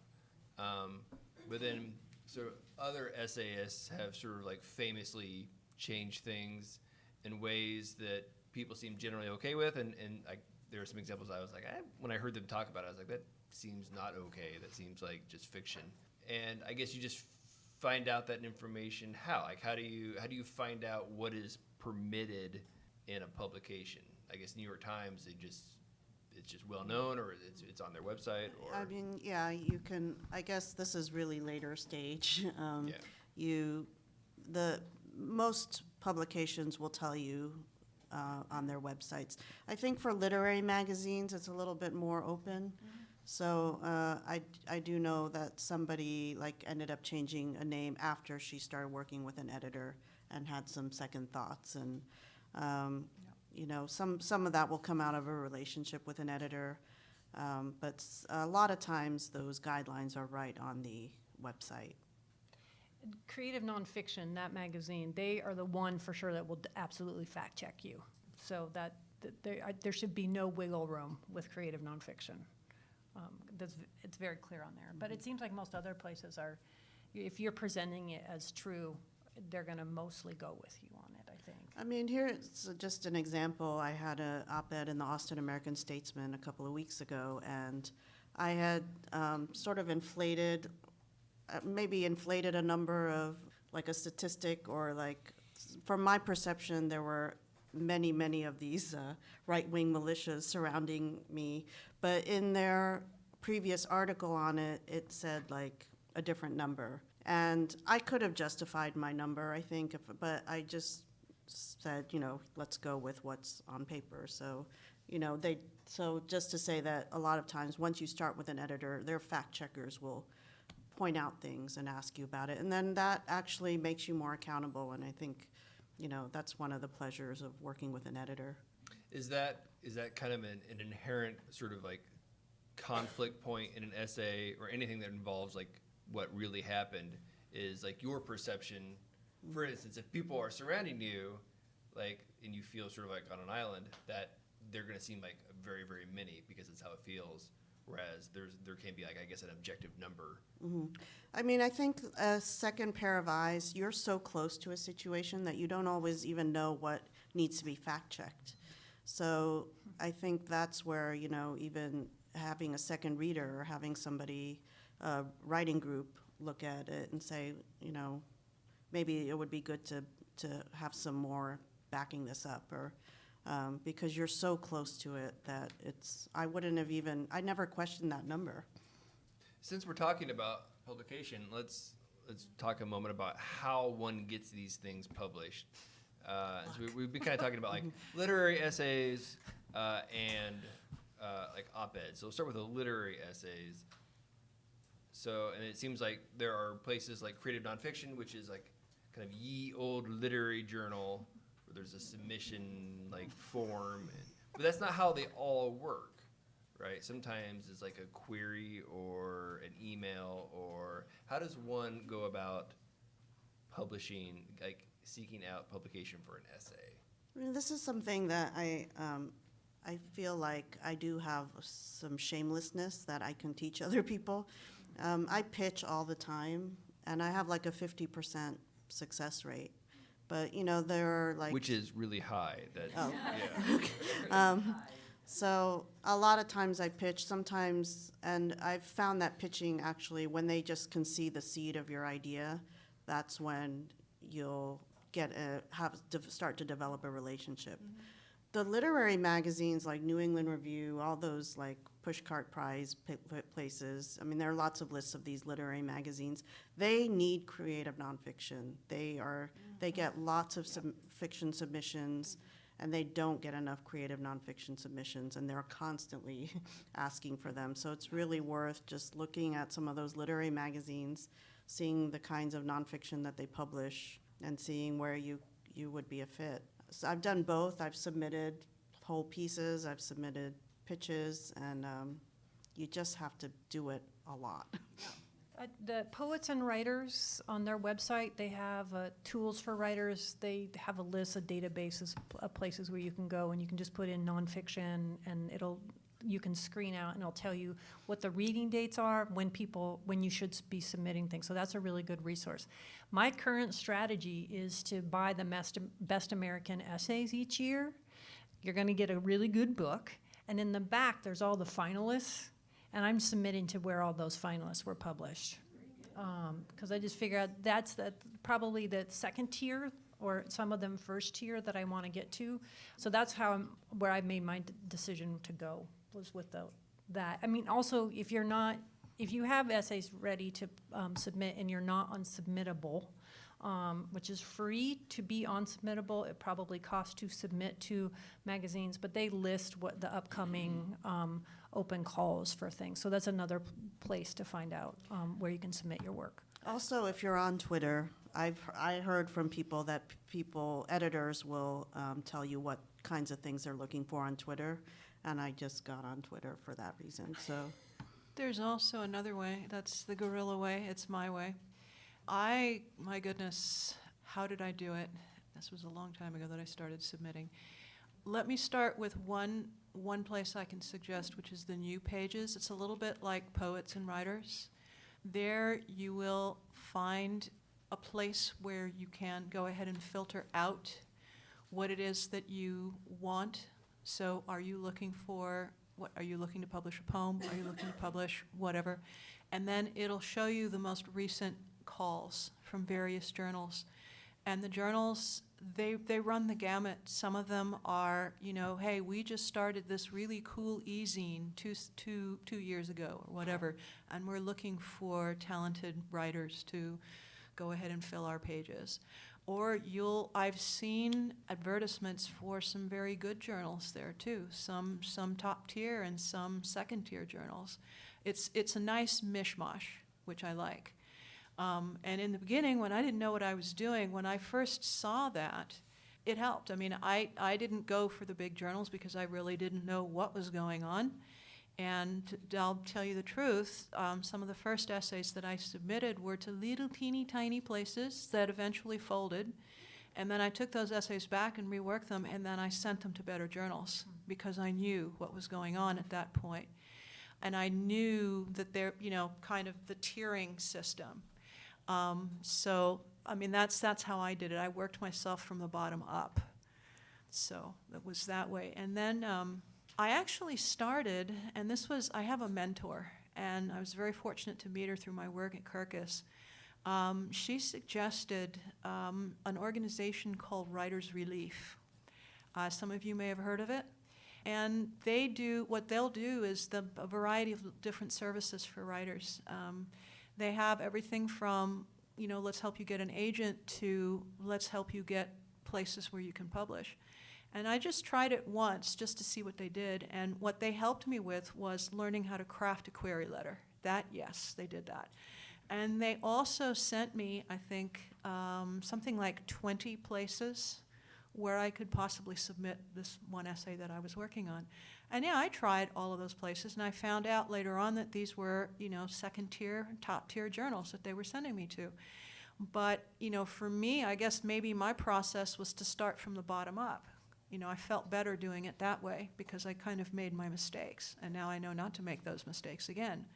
But then sort of other essayists have sort of like famously changed things in ways that people seem generally okay with. And like there are some examples I was like, when I heard them talk about it, I was like, that seems not okay. That seems like just fiction. And I guess you just find out that information how? Like how do you find out what is permitted in a publication? I guess New York Times, it's just well known, or it's on their website, or I mean, yeah, you can, I guess this is really later stage. Yeah. Most publications will tell you on their websites. I think for literary magazines, it's a little bit more open. So I do know that somebody like ended up changing a name after she started working with an editor and had some second thoughts. And you know, some of that will come out of a relationship with an editor, but a lot of times those guidelines are right on the website. Creative Nonfiction, that magazine, they are the one for sure that will absolutely fact check you. So that there should be no wiggle room with Creative Nonfiction. It's very clear on there. But it seems like most other places are, if you're presenting it as true, they're going to mostly go with you on it, I think. I mean, here's just an example. I had an op-ed in the Austin American-Statesman a couple of weeks ago, and I had sort of inflated a number of, like a statistic, or like, from my perception, there were many of these right-wing militias surrounding me. But in their previous article on it, it said like a different number. And I could have justified my number, I think, but I just said, you know, let's go with what's on paper. So, you know, so just to say that a lot of times once you start with an editor, their fact checkers will point out things and ask you about it. And then that actually makes you more accountable. And I think, you know, that's one of the pleasures of working with an editor. Is that kind of an inherent sort of like conflict point in an essay or anything that involves like what really happened, is like your perception? For instance, if people are surrounding you, like, and you feel sort of like on an island, that they're going to seem like very many because it's how it feels. Whereas there can be, like, I guess, an objective number. Mm-hmm. I mean, I think a second pair of eyes, you're so close to a situation that you don't always even know what needs to be fact-checked. So I think that's where, you know, even having a second reader or having somebody, writing group, look at it and say, you know, maybe it would be good to have some more backing this up, or because you're so close to it that I never questioned that number. Since we're talking about publication, let's talk a moment about how one gets these things published. So we've been kind of talking about like literary essays and like op-eds. So we'll start with the literary essays. So, and it seems like there are places like Creative Nonfiction, which is like kind of ye old literary journal, where there's a submission like form, but that's not how they all work, right? Sometimes it's like a query or an email, or how does one go about publishing, like seeking out publication for an essay? I mean, this is something that I feel like I do have some shamelessness that I can teach other people. I pitch all the time, and I have like a 50% success rate. But, you know, there are like... Which is really high. Oh. Yeah. So a lot of times I pitch, sometimes, and I've found that pitching actually, when they just can see the seed of your idea, that's when you'll start to develop a relationship. Mm-hmm. The literary magazines like New England Review, all those like Pushcart Prize places, I mean, there are lots of lists of these literary magazines. They need creative nonfiction. They get lots of fiction submissions, and they don't get enough creative nonfiction submissions, and they're constantly asking for them. So it's really worth just looking at some of those literary magazines, seeing the kinds of nonfiction that they publish, and seeing where you would be a fit. So I've done both. I've submitted whole pieces, I've submitted pitches, and you just have to do it a lot. The Poets and Writers, on their website, they have tools for writers. They have a list of databases, places where you can go, and you can just put in nonfiction, and you can screen out, and it'll tell you what the reading dates are, when you should be submitting things. So that's a really good resource. My current strategy is to buy the Best American Essays each year. You're going to get a really good book, and in the back, there's all the finalists. And I'm submitting to where all those finalists were published. Because I just figure out that's probably the second tier, or some of them first tier that I want to get to. So that's where I made my decision to go, was with that. I mean, also, if you have essays ready to submit and you're not unsubmittable, which is free to be unsubmittable. It probably costs to submit to magazines, but they list what the upcoming open calls for things. So that's another place to find out where you can submit your work. Also, if you're on Twitter, I heard from people that editors will tell you what kinds of things they're looking for on Twitter, and I just got on Twitter for that reason. So There's also another way. That's the guerrilla way. It's my way. My goodness, how did I do it? This was a long time ago that I started submitting. Let me start with one place I can suggest, which is the new pages. It's a little bit like Poets and Writers. There you will find a place where you can go ahead and filter out what it is that you want. So are you looking to publish a poem? Are you looking to publish whatever? And then it'll show you the most recent calls from various journals. And the journals, they run the gamut. Some of them are, hey, we just started this really cool e-zine two years ago or whatever, and we're looking for talented writers to go ahead and fill our pages. Or I've seen advertisements for some very good journals there too, some top tier and some second tier journals. It's a nice mishmash, which I like. And in the beginning, when I didn't know what I was doing, when I first saw that, it helped. I mean, I didn't go for the big journals because I really didn't know what was going on. And I'll tell you the truth, some of the first essays that I submitted were to little teeny tiny places that eventually folded. And then I took those essays back and reworked them, and then I sent them to better journals because I knew what was going on at that point. And I knew that they're, kind of the tiering system. So, I mean, that's how I did it. I worked myself from the bottom up. So it was that way. And then I actually started, and I have a mentor, and I was very fortunate to meet her through my work at Kirkus. She suggested an organization called Writers Relief. Some of you may have heard of it. And what they'll do is a variety of different services for writers. They have everything from, let's help you get an agent to let's help you get places where you can publish. And I just tried it once just to see what they did. And what they helped me with was learning how to craft a query letter. Yes, they did that. And they also sent me, I think, something like 20 places where I could possibly submit this one essay that I was working on. And yeah, I tried all of those places, and I found out later on that these were, second tier, top tier journals that they were sending me to. But, for me, I guess maybe my process was to start from the bottom up. I felt better doing it that way because I kind of made my mistakes, and now I know not to make those mistakes again.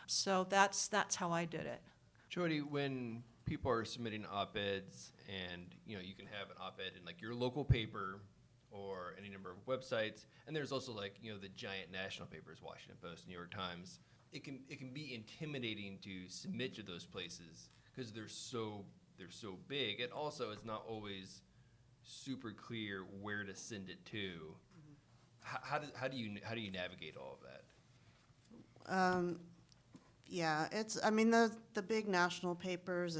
So that's how I did it. Jody, when people are submitting op-eds, and you can have an op-ed in like your local paper or any number of websites, and there's also like the giant national papers, Washington Post, New York Times. It can be intimidating to submit to those places because they're so big, and also it's not always super clear where to send it to. Mm-hmm. How do you navigate all of that? Yeah, the big national papers,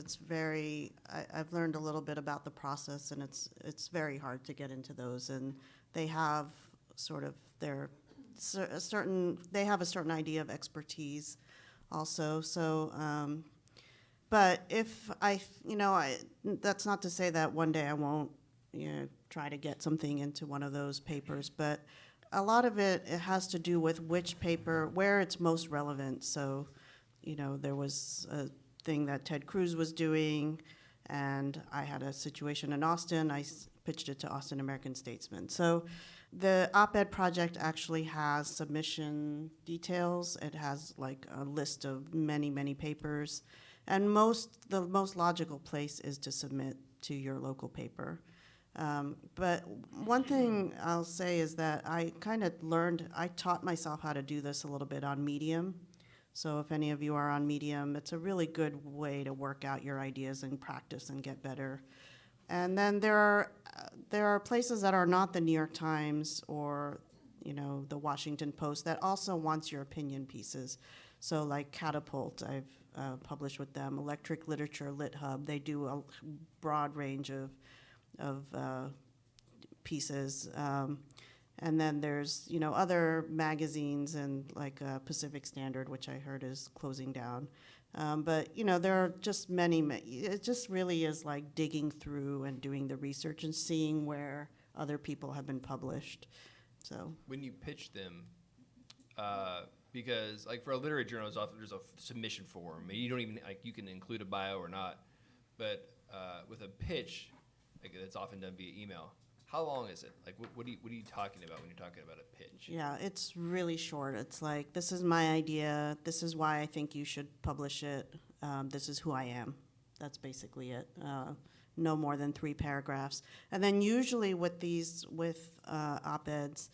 I've learned a little bit about the process, and it's very hard to get into those, and they have sort of a certain idea of expertise also. So, but if that's not to say that one day I won't, try to get something into one of those papers, but a lot of it has to do with which paper, where it's most relevant. So, there was a thing that Ted Cruz was doing, and I had a situation in Austin. I pitched it to Austin American-Statesman. So the op-ed project actually has submission details. It has like a list of many, many papers. And the most logical place is to submit to your local paper. But one thing I'll say is that I taught myself how to do this a little bit on Medium. So if any of you are on Medium, it's a really good way to work out your ideas and practice and get better. And then there are places that are not the New York Times or, the Washington Post that also wants your opinion pieces. So like Catapult, I've published with them, Electric Literature, LitHub. They do a broad range of pieces. And then there's, other magazines and like Pacific Standard, which I heard is closing down. But, there are just many, it just really is like digging through and doing the research and seeing where other people have been published. So when you pitch them, because like for a literary journal, there's a submission form, and you don't even, like, you can include a bio or not. But with a pitch, like, it's often done via email. How long is it? Like, what are you talking about when you're talking about a pitch? yeah, it's really short. It's like, this is my idea. This is why I think you should publish it. This is who I am. That's basically it. No more than 3 paragraphs. And then usually with op-eds,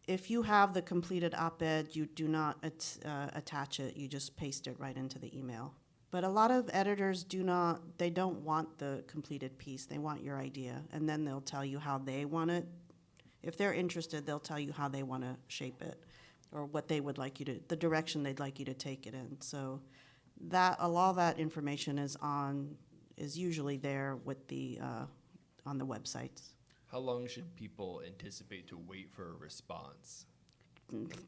if you have the completed op-ed, you do not attach it. You just paste it right into the email. But a lot of editors they don't want the completed piece. They want your idea, and then they'll tell you how they want it. If they're interested, they'll tell you how they want to shape it, or what they would like the direction they'd like you to take it in. So a lot of that information is usually there with on the websites. How long should people anticipate to wait for a response?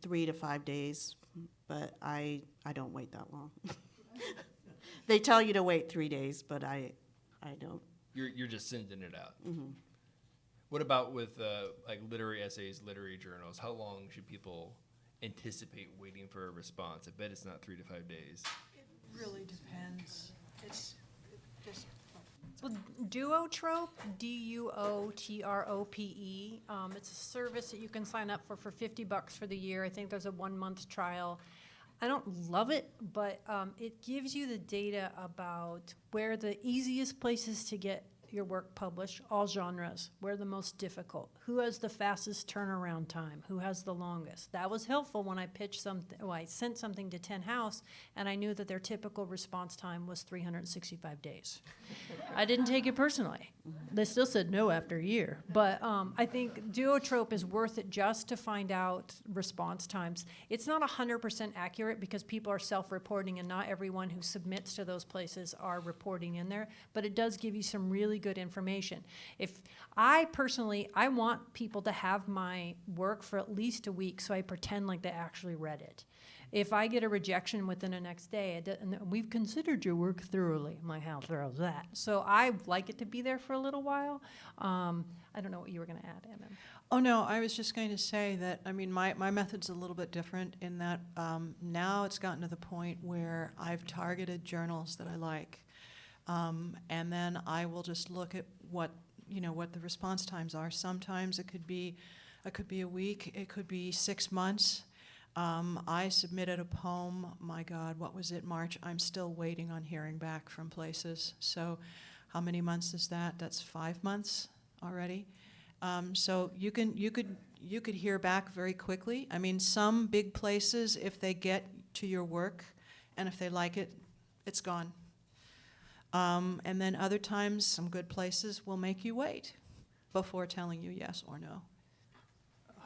3 to 5 days, but I don't wait that long. They tell you to wait 3 days, but I don't. You're just sending it out. Mm-hmm. What about with like literary essays, literary journals? How long should people anticipate waiting for a response? I bet it's not 3 to 5 days. It really depends. It's just. Well, Duotrope, Duotrope, it's a service that you can sign up for $50 for the year. I think there's a 1-month trial. I don't love it, but it gives you the data about where the easiest places to get your work published, all genres, where the most difficult, who has the fastest turnaround time, who has the longest. That was helpful when I pitched I sent something to 10 House, and I knew that their typical response time was 365 days. I didn't take it personally. They still said no after a year. But I think Duotrope is worth it just to find out response times. It's not 100% accurate because people are self-reporting, and not everyone who submits to those places are reporting in there, but it does give you some really good information. If I want people to have my work for at least a week, so I pretend like they actually read it. If I get a rejection within the next day, we've considered your work thoroughly. I'm like, how thorough is that? So I like it to be there for a little while. I don't know what you were going to add, Emma. Oh, no, I was just going to say that, I mean, my method's a little bit different in that now it's gotten to the point where I've targeted journals that I like. And then I will just look at what the response times are. Sometimes it could be a week, it could be 6 months. I submitted a poem, my God, what was it, March? I'm still waiting on hearing back from places. So how many months is that? That's 5 months already. So you could hear back very quickly. I mean, some big places, if they get to your work and if they like it, it's gone. And then other times, some good places will make you wait before telling you yes or no.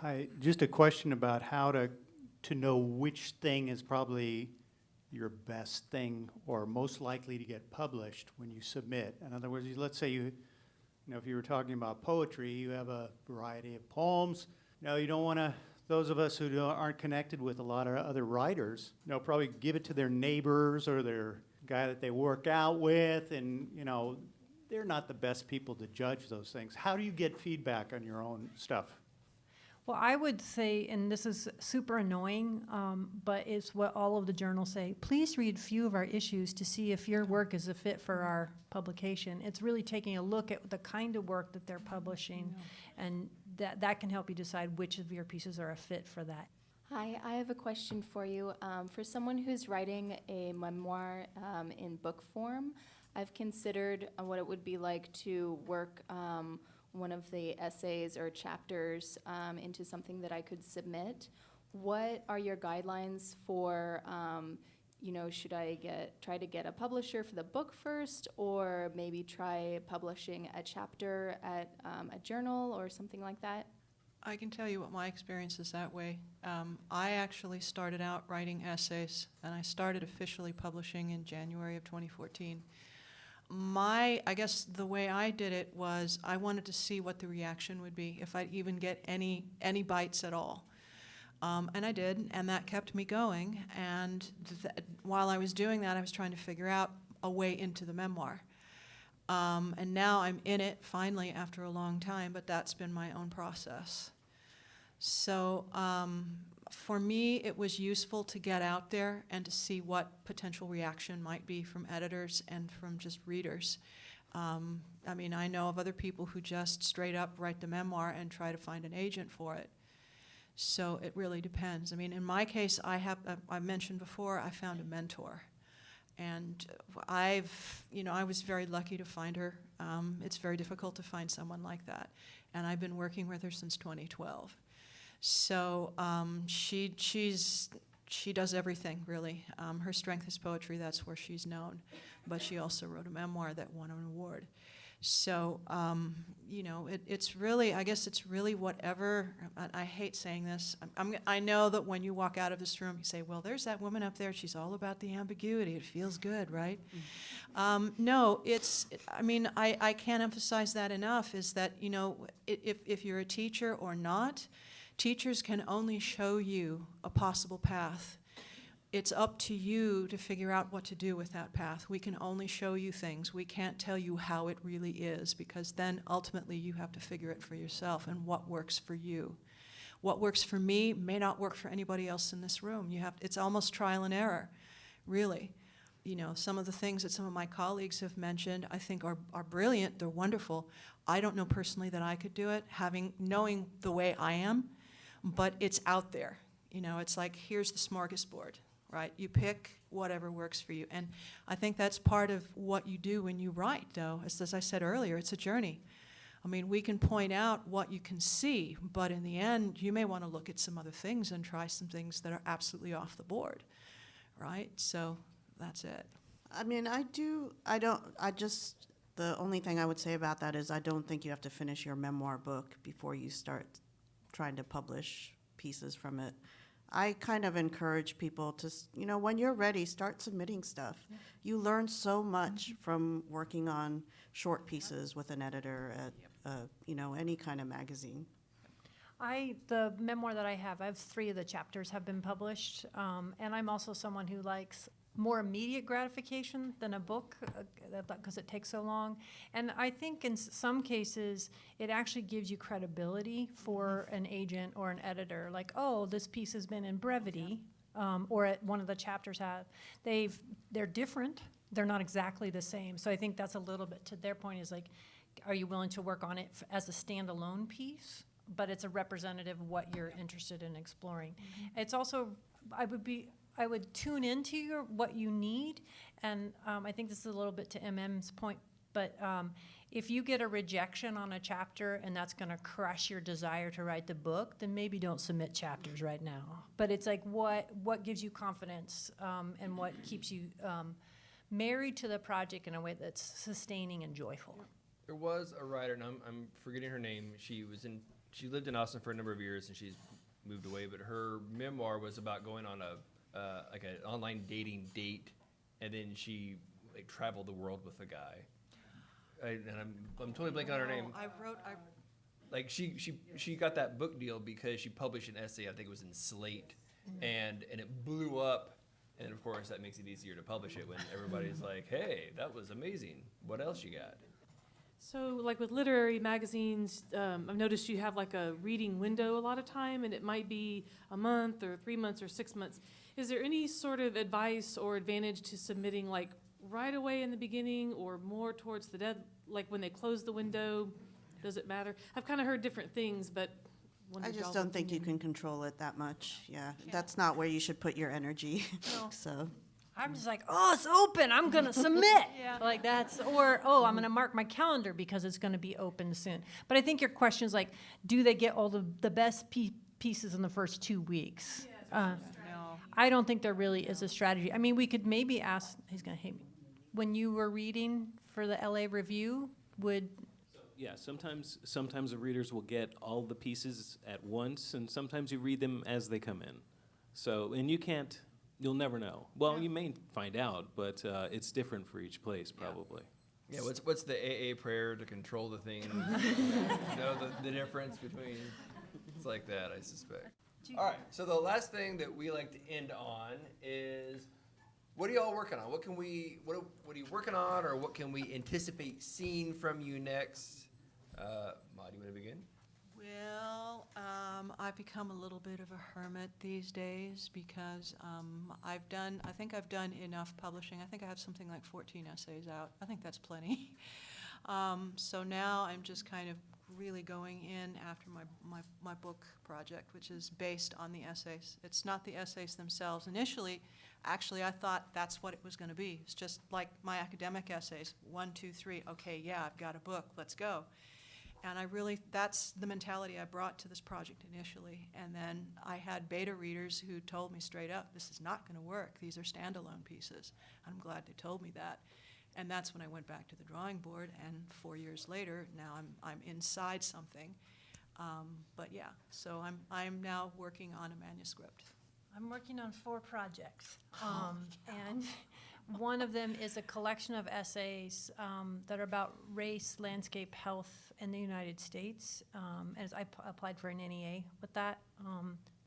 Hi, just a question about how to know which thing is probably your best thing or most likely to get published when you submit. In other words, let's say if you were talking about poetry, you have a variety of poems. You don't want to, those of us who aren't connected with a lot of other writers, probably give it to their neighbors or their guy that they work out with, and they're not the best people to judge those things. How do you get feedback on your own stuff? Well, I would say, and this is super annoying, but it's what all of the journals say, please read few of our issues to see if your work is a fit for our publication. It's really taking a look at the kind of work that they're publishing, and that can help you decide which of your pieces are a fit for that. Hi, I have a question for you. For someone who's writing a memoir in book form, I've considered what it would be like to work one of the essays or chapters into something that I could submit. What are your guidelines for, should I try to get a publisher for the book first, or maybe try publishing a chapter at a journal or something like that? I can tell you what my experience is that way. I actually started out writing essays, and I started officially publishing in January of 2014. I guess the way I did it was I wanted to see what the reaction would be, if I'd even get any bites at all. And I did, and that kept me going. And while I was doing that, I was trying to figure out a way into the memoir. And now I'm in it, finally, after a long time, but that's been my own process. So for me, it was useful to get out there and to see what potential reaction might be from editors and from just readers. I know of other people who just straight up write the memoir and try to find an agent for it. So it really depends. In my case, I mentioned before, I found a mentor. And I was very lucky to find her. It's very difficult to find someone like that. And I've been working with her since 2012. So she does everything, really. Her strength is poetry, that's where she's known. But she also wrote a memoir that won an award. So, it's really, I guess it's really whatever, I hate saying this. I know that when you walk out of this room, you say, well, there's that woman up there, she's all about the ambiguity, it feels good, right? No, I can't emphasize that enough, is that, if you're a teacher or not, teachers can only show you a possible path. It's up to you to figure out what to do with that path. We can only show you things. We can't tell you how it really is, because then ultimately you have to figure it for yourself and what works for you. What works for me may not work for anybody else in this room. It's almost trial and error, really. Some of the things that some of my colleagues have mentioned I think are brilliant, they're wonderful. I don't know personally that I could do it, knowing the way I am, but it's out there. It's like, here's the smorgasbord. Right? You pick whatever works for you. And I think that's part of what you do when you write, though. As I said earlier, it's a journey. We can point out what you can see, but in the end, you may want to look at some other things and try some things that are absolutely off the board, right? So that's it. The only thing I would say about that is I don't think you have to finish your memoir book before you start trying to publish pieces from it. I kind of encourage people to, when you're ready, start submitting stuff. Yeah. You learn so much from working on short pieces with an editor at, any kind of magazine. The memoir that I have 3 of the chapters have been published, and I'm also someone who likes more immediate gratification than a book, because it takes so long. And I think in some cases, it actually gives you credibility for an agent or an editor. Like, oh, this piece has been in Brevity, or one of the chapters have. They're different. They're not exactly the same. So I think that's a little bit to their point, is like, are you willing to work on it as a standalone piece? But it's a representative of what you're interested in exploring. It's also, I would tune into what you need, and I think this is a little bit to MM's point, but if you get a rejection on a chapter and that's going to crush your desire to write the book, then maybe don't submit chapters right now. But it's like what gives you confidence and what keeps you married to the project in a way that's sustaining and joyful. There was a writer, and I'm forgetting her name. She lived in Austin for a number of years, and she's moved away, but her memoir was about going on an online dating date, and then she traveled the world with a guy. I'm totally blanking on her name. She got that book deal because she published an essay, I think it was in Slate, and it blew up. And of course, that makes it easier to publish it when everybody's like, "Hey, that was amazing. What else you got?" So, like with literary magazines, I've noticed you have like a reading window a lot of time, and it might be a month or 3 months or 6 months. Is there any sort of advice or advantage to submitting like right away in the beginning or more towards the like when they close the window? Does it matter? I've kind of heard different things, but I wondered just y'all's don't think you opinion. can control it that much. Yeah, that's not where you should put your energy. No. So, I'm just like, oh, it's open, I'm gonna submit. Like that's, or, oh, I'm gonna mark my calendar because it's gonna be open soon. But I think your question is like, do they get all the best pieces in the first 2 weeks? No. I don't think there really is a strategy. I mean, we could maybe ask, he's gonna hate me. When you were reading for the LA Review, Yeah, sometimes the readers will get all the pieces at once, and sometimes you read them as they come in. So, and you'll never know. Well, you may find out, but it's different for each place, probably. Yeah, what's the AA prayer to control the thing? Know the difference between. It's like that, I suspect. All right, so the last thing that we like to end on is, what are y'all working on? What are you working on, or what can we anticipate seeing from you next? Ma, do you want to begin? Well, I've become a little bit of a hermit these days because I think I've done enough publishing. I think I have something like 14 essays out. I think that's plenty. So now I'm just kind of really going in after my book project, which is based on the essays. It's not the essays themselves. Initially, actually, I thought that's what it was going to be. It's just like my academic essays, 1, 2, 3. Okay, yeah, I've got a book. Let's go. And that's the mentality I brought to this project initially. And then I had beta readers who told me straight up, this is not going to work. These are standalone pieces. I'm glad they told me that. And that's when I went back to the drawing board. And 4 years later, now I'm inside something. But yeah, so I'm now working on a manuscript. I'm working on 4 projects. And one of them is a collection of essays that are about race, landscape, health in the United States. As I applied for an NEA with that.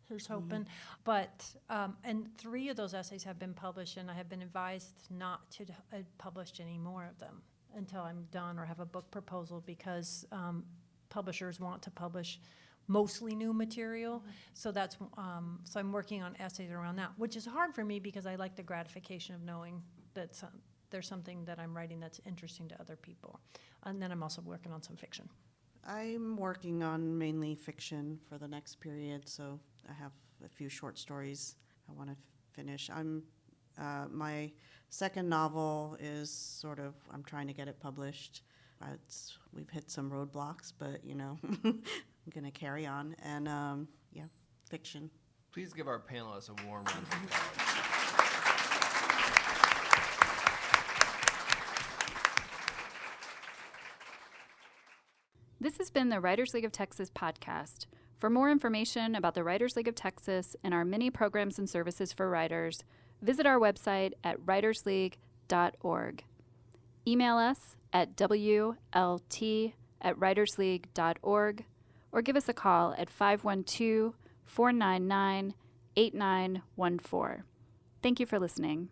Here's hoping. But, and 3 of those essays have been published, and I have been advised not to publish any more of them until I'm done or have a book proposal, because publishers want to publish mostly new material. So that's so I'm working on essays around that, which is hard for me because I like the gratification of knowing that there's something that I'm writing that's interesting to other people. And then I'm also working on some fiction. I'm working on mainly fiction for the next period, so I have a few short stories I want to finish. My second novel is I'm trying to get it published. We've hit some roadblocks, but I'm going to carry on. And fiction. Please give our panelists a warm round of applause. This has been the Writers League of Texas podcast. For more information about the Writers League of Texas and our many programs and services for writers, visit our website at writersleague.org. Email us at wlt@writersleague.org or give us a call at 512-499-8914. Thank you for listening.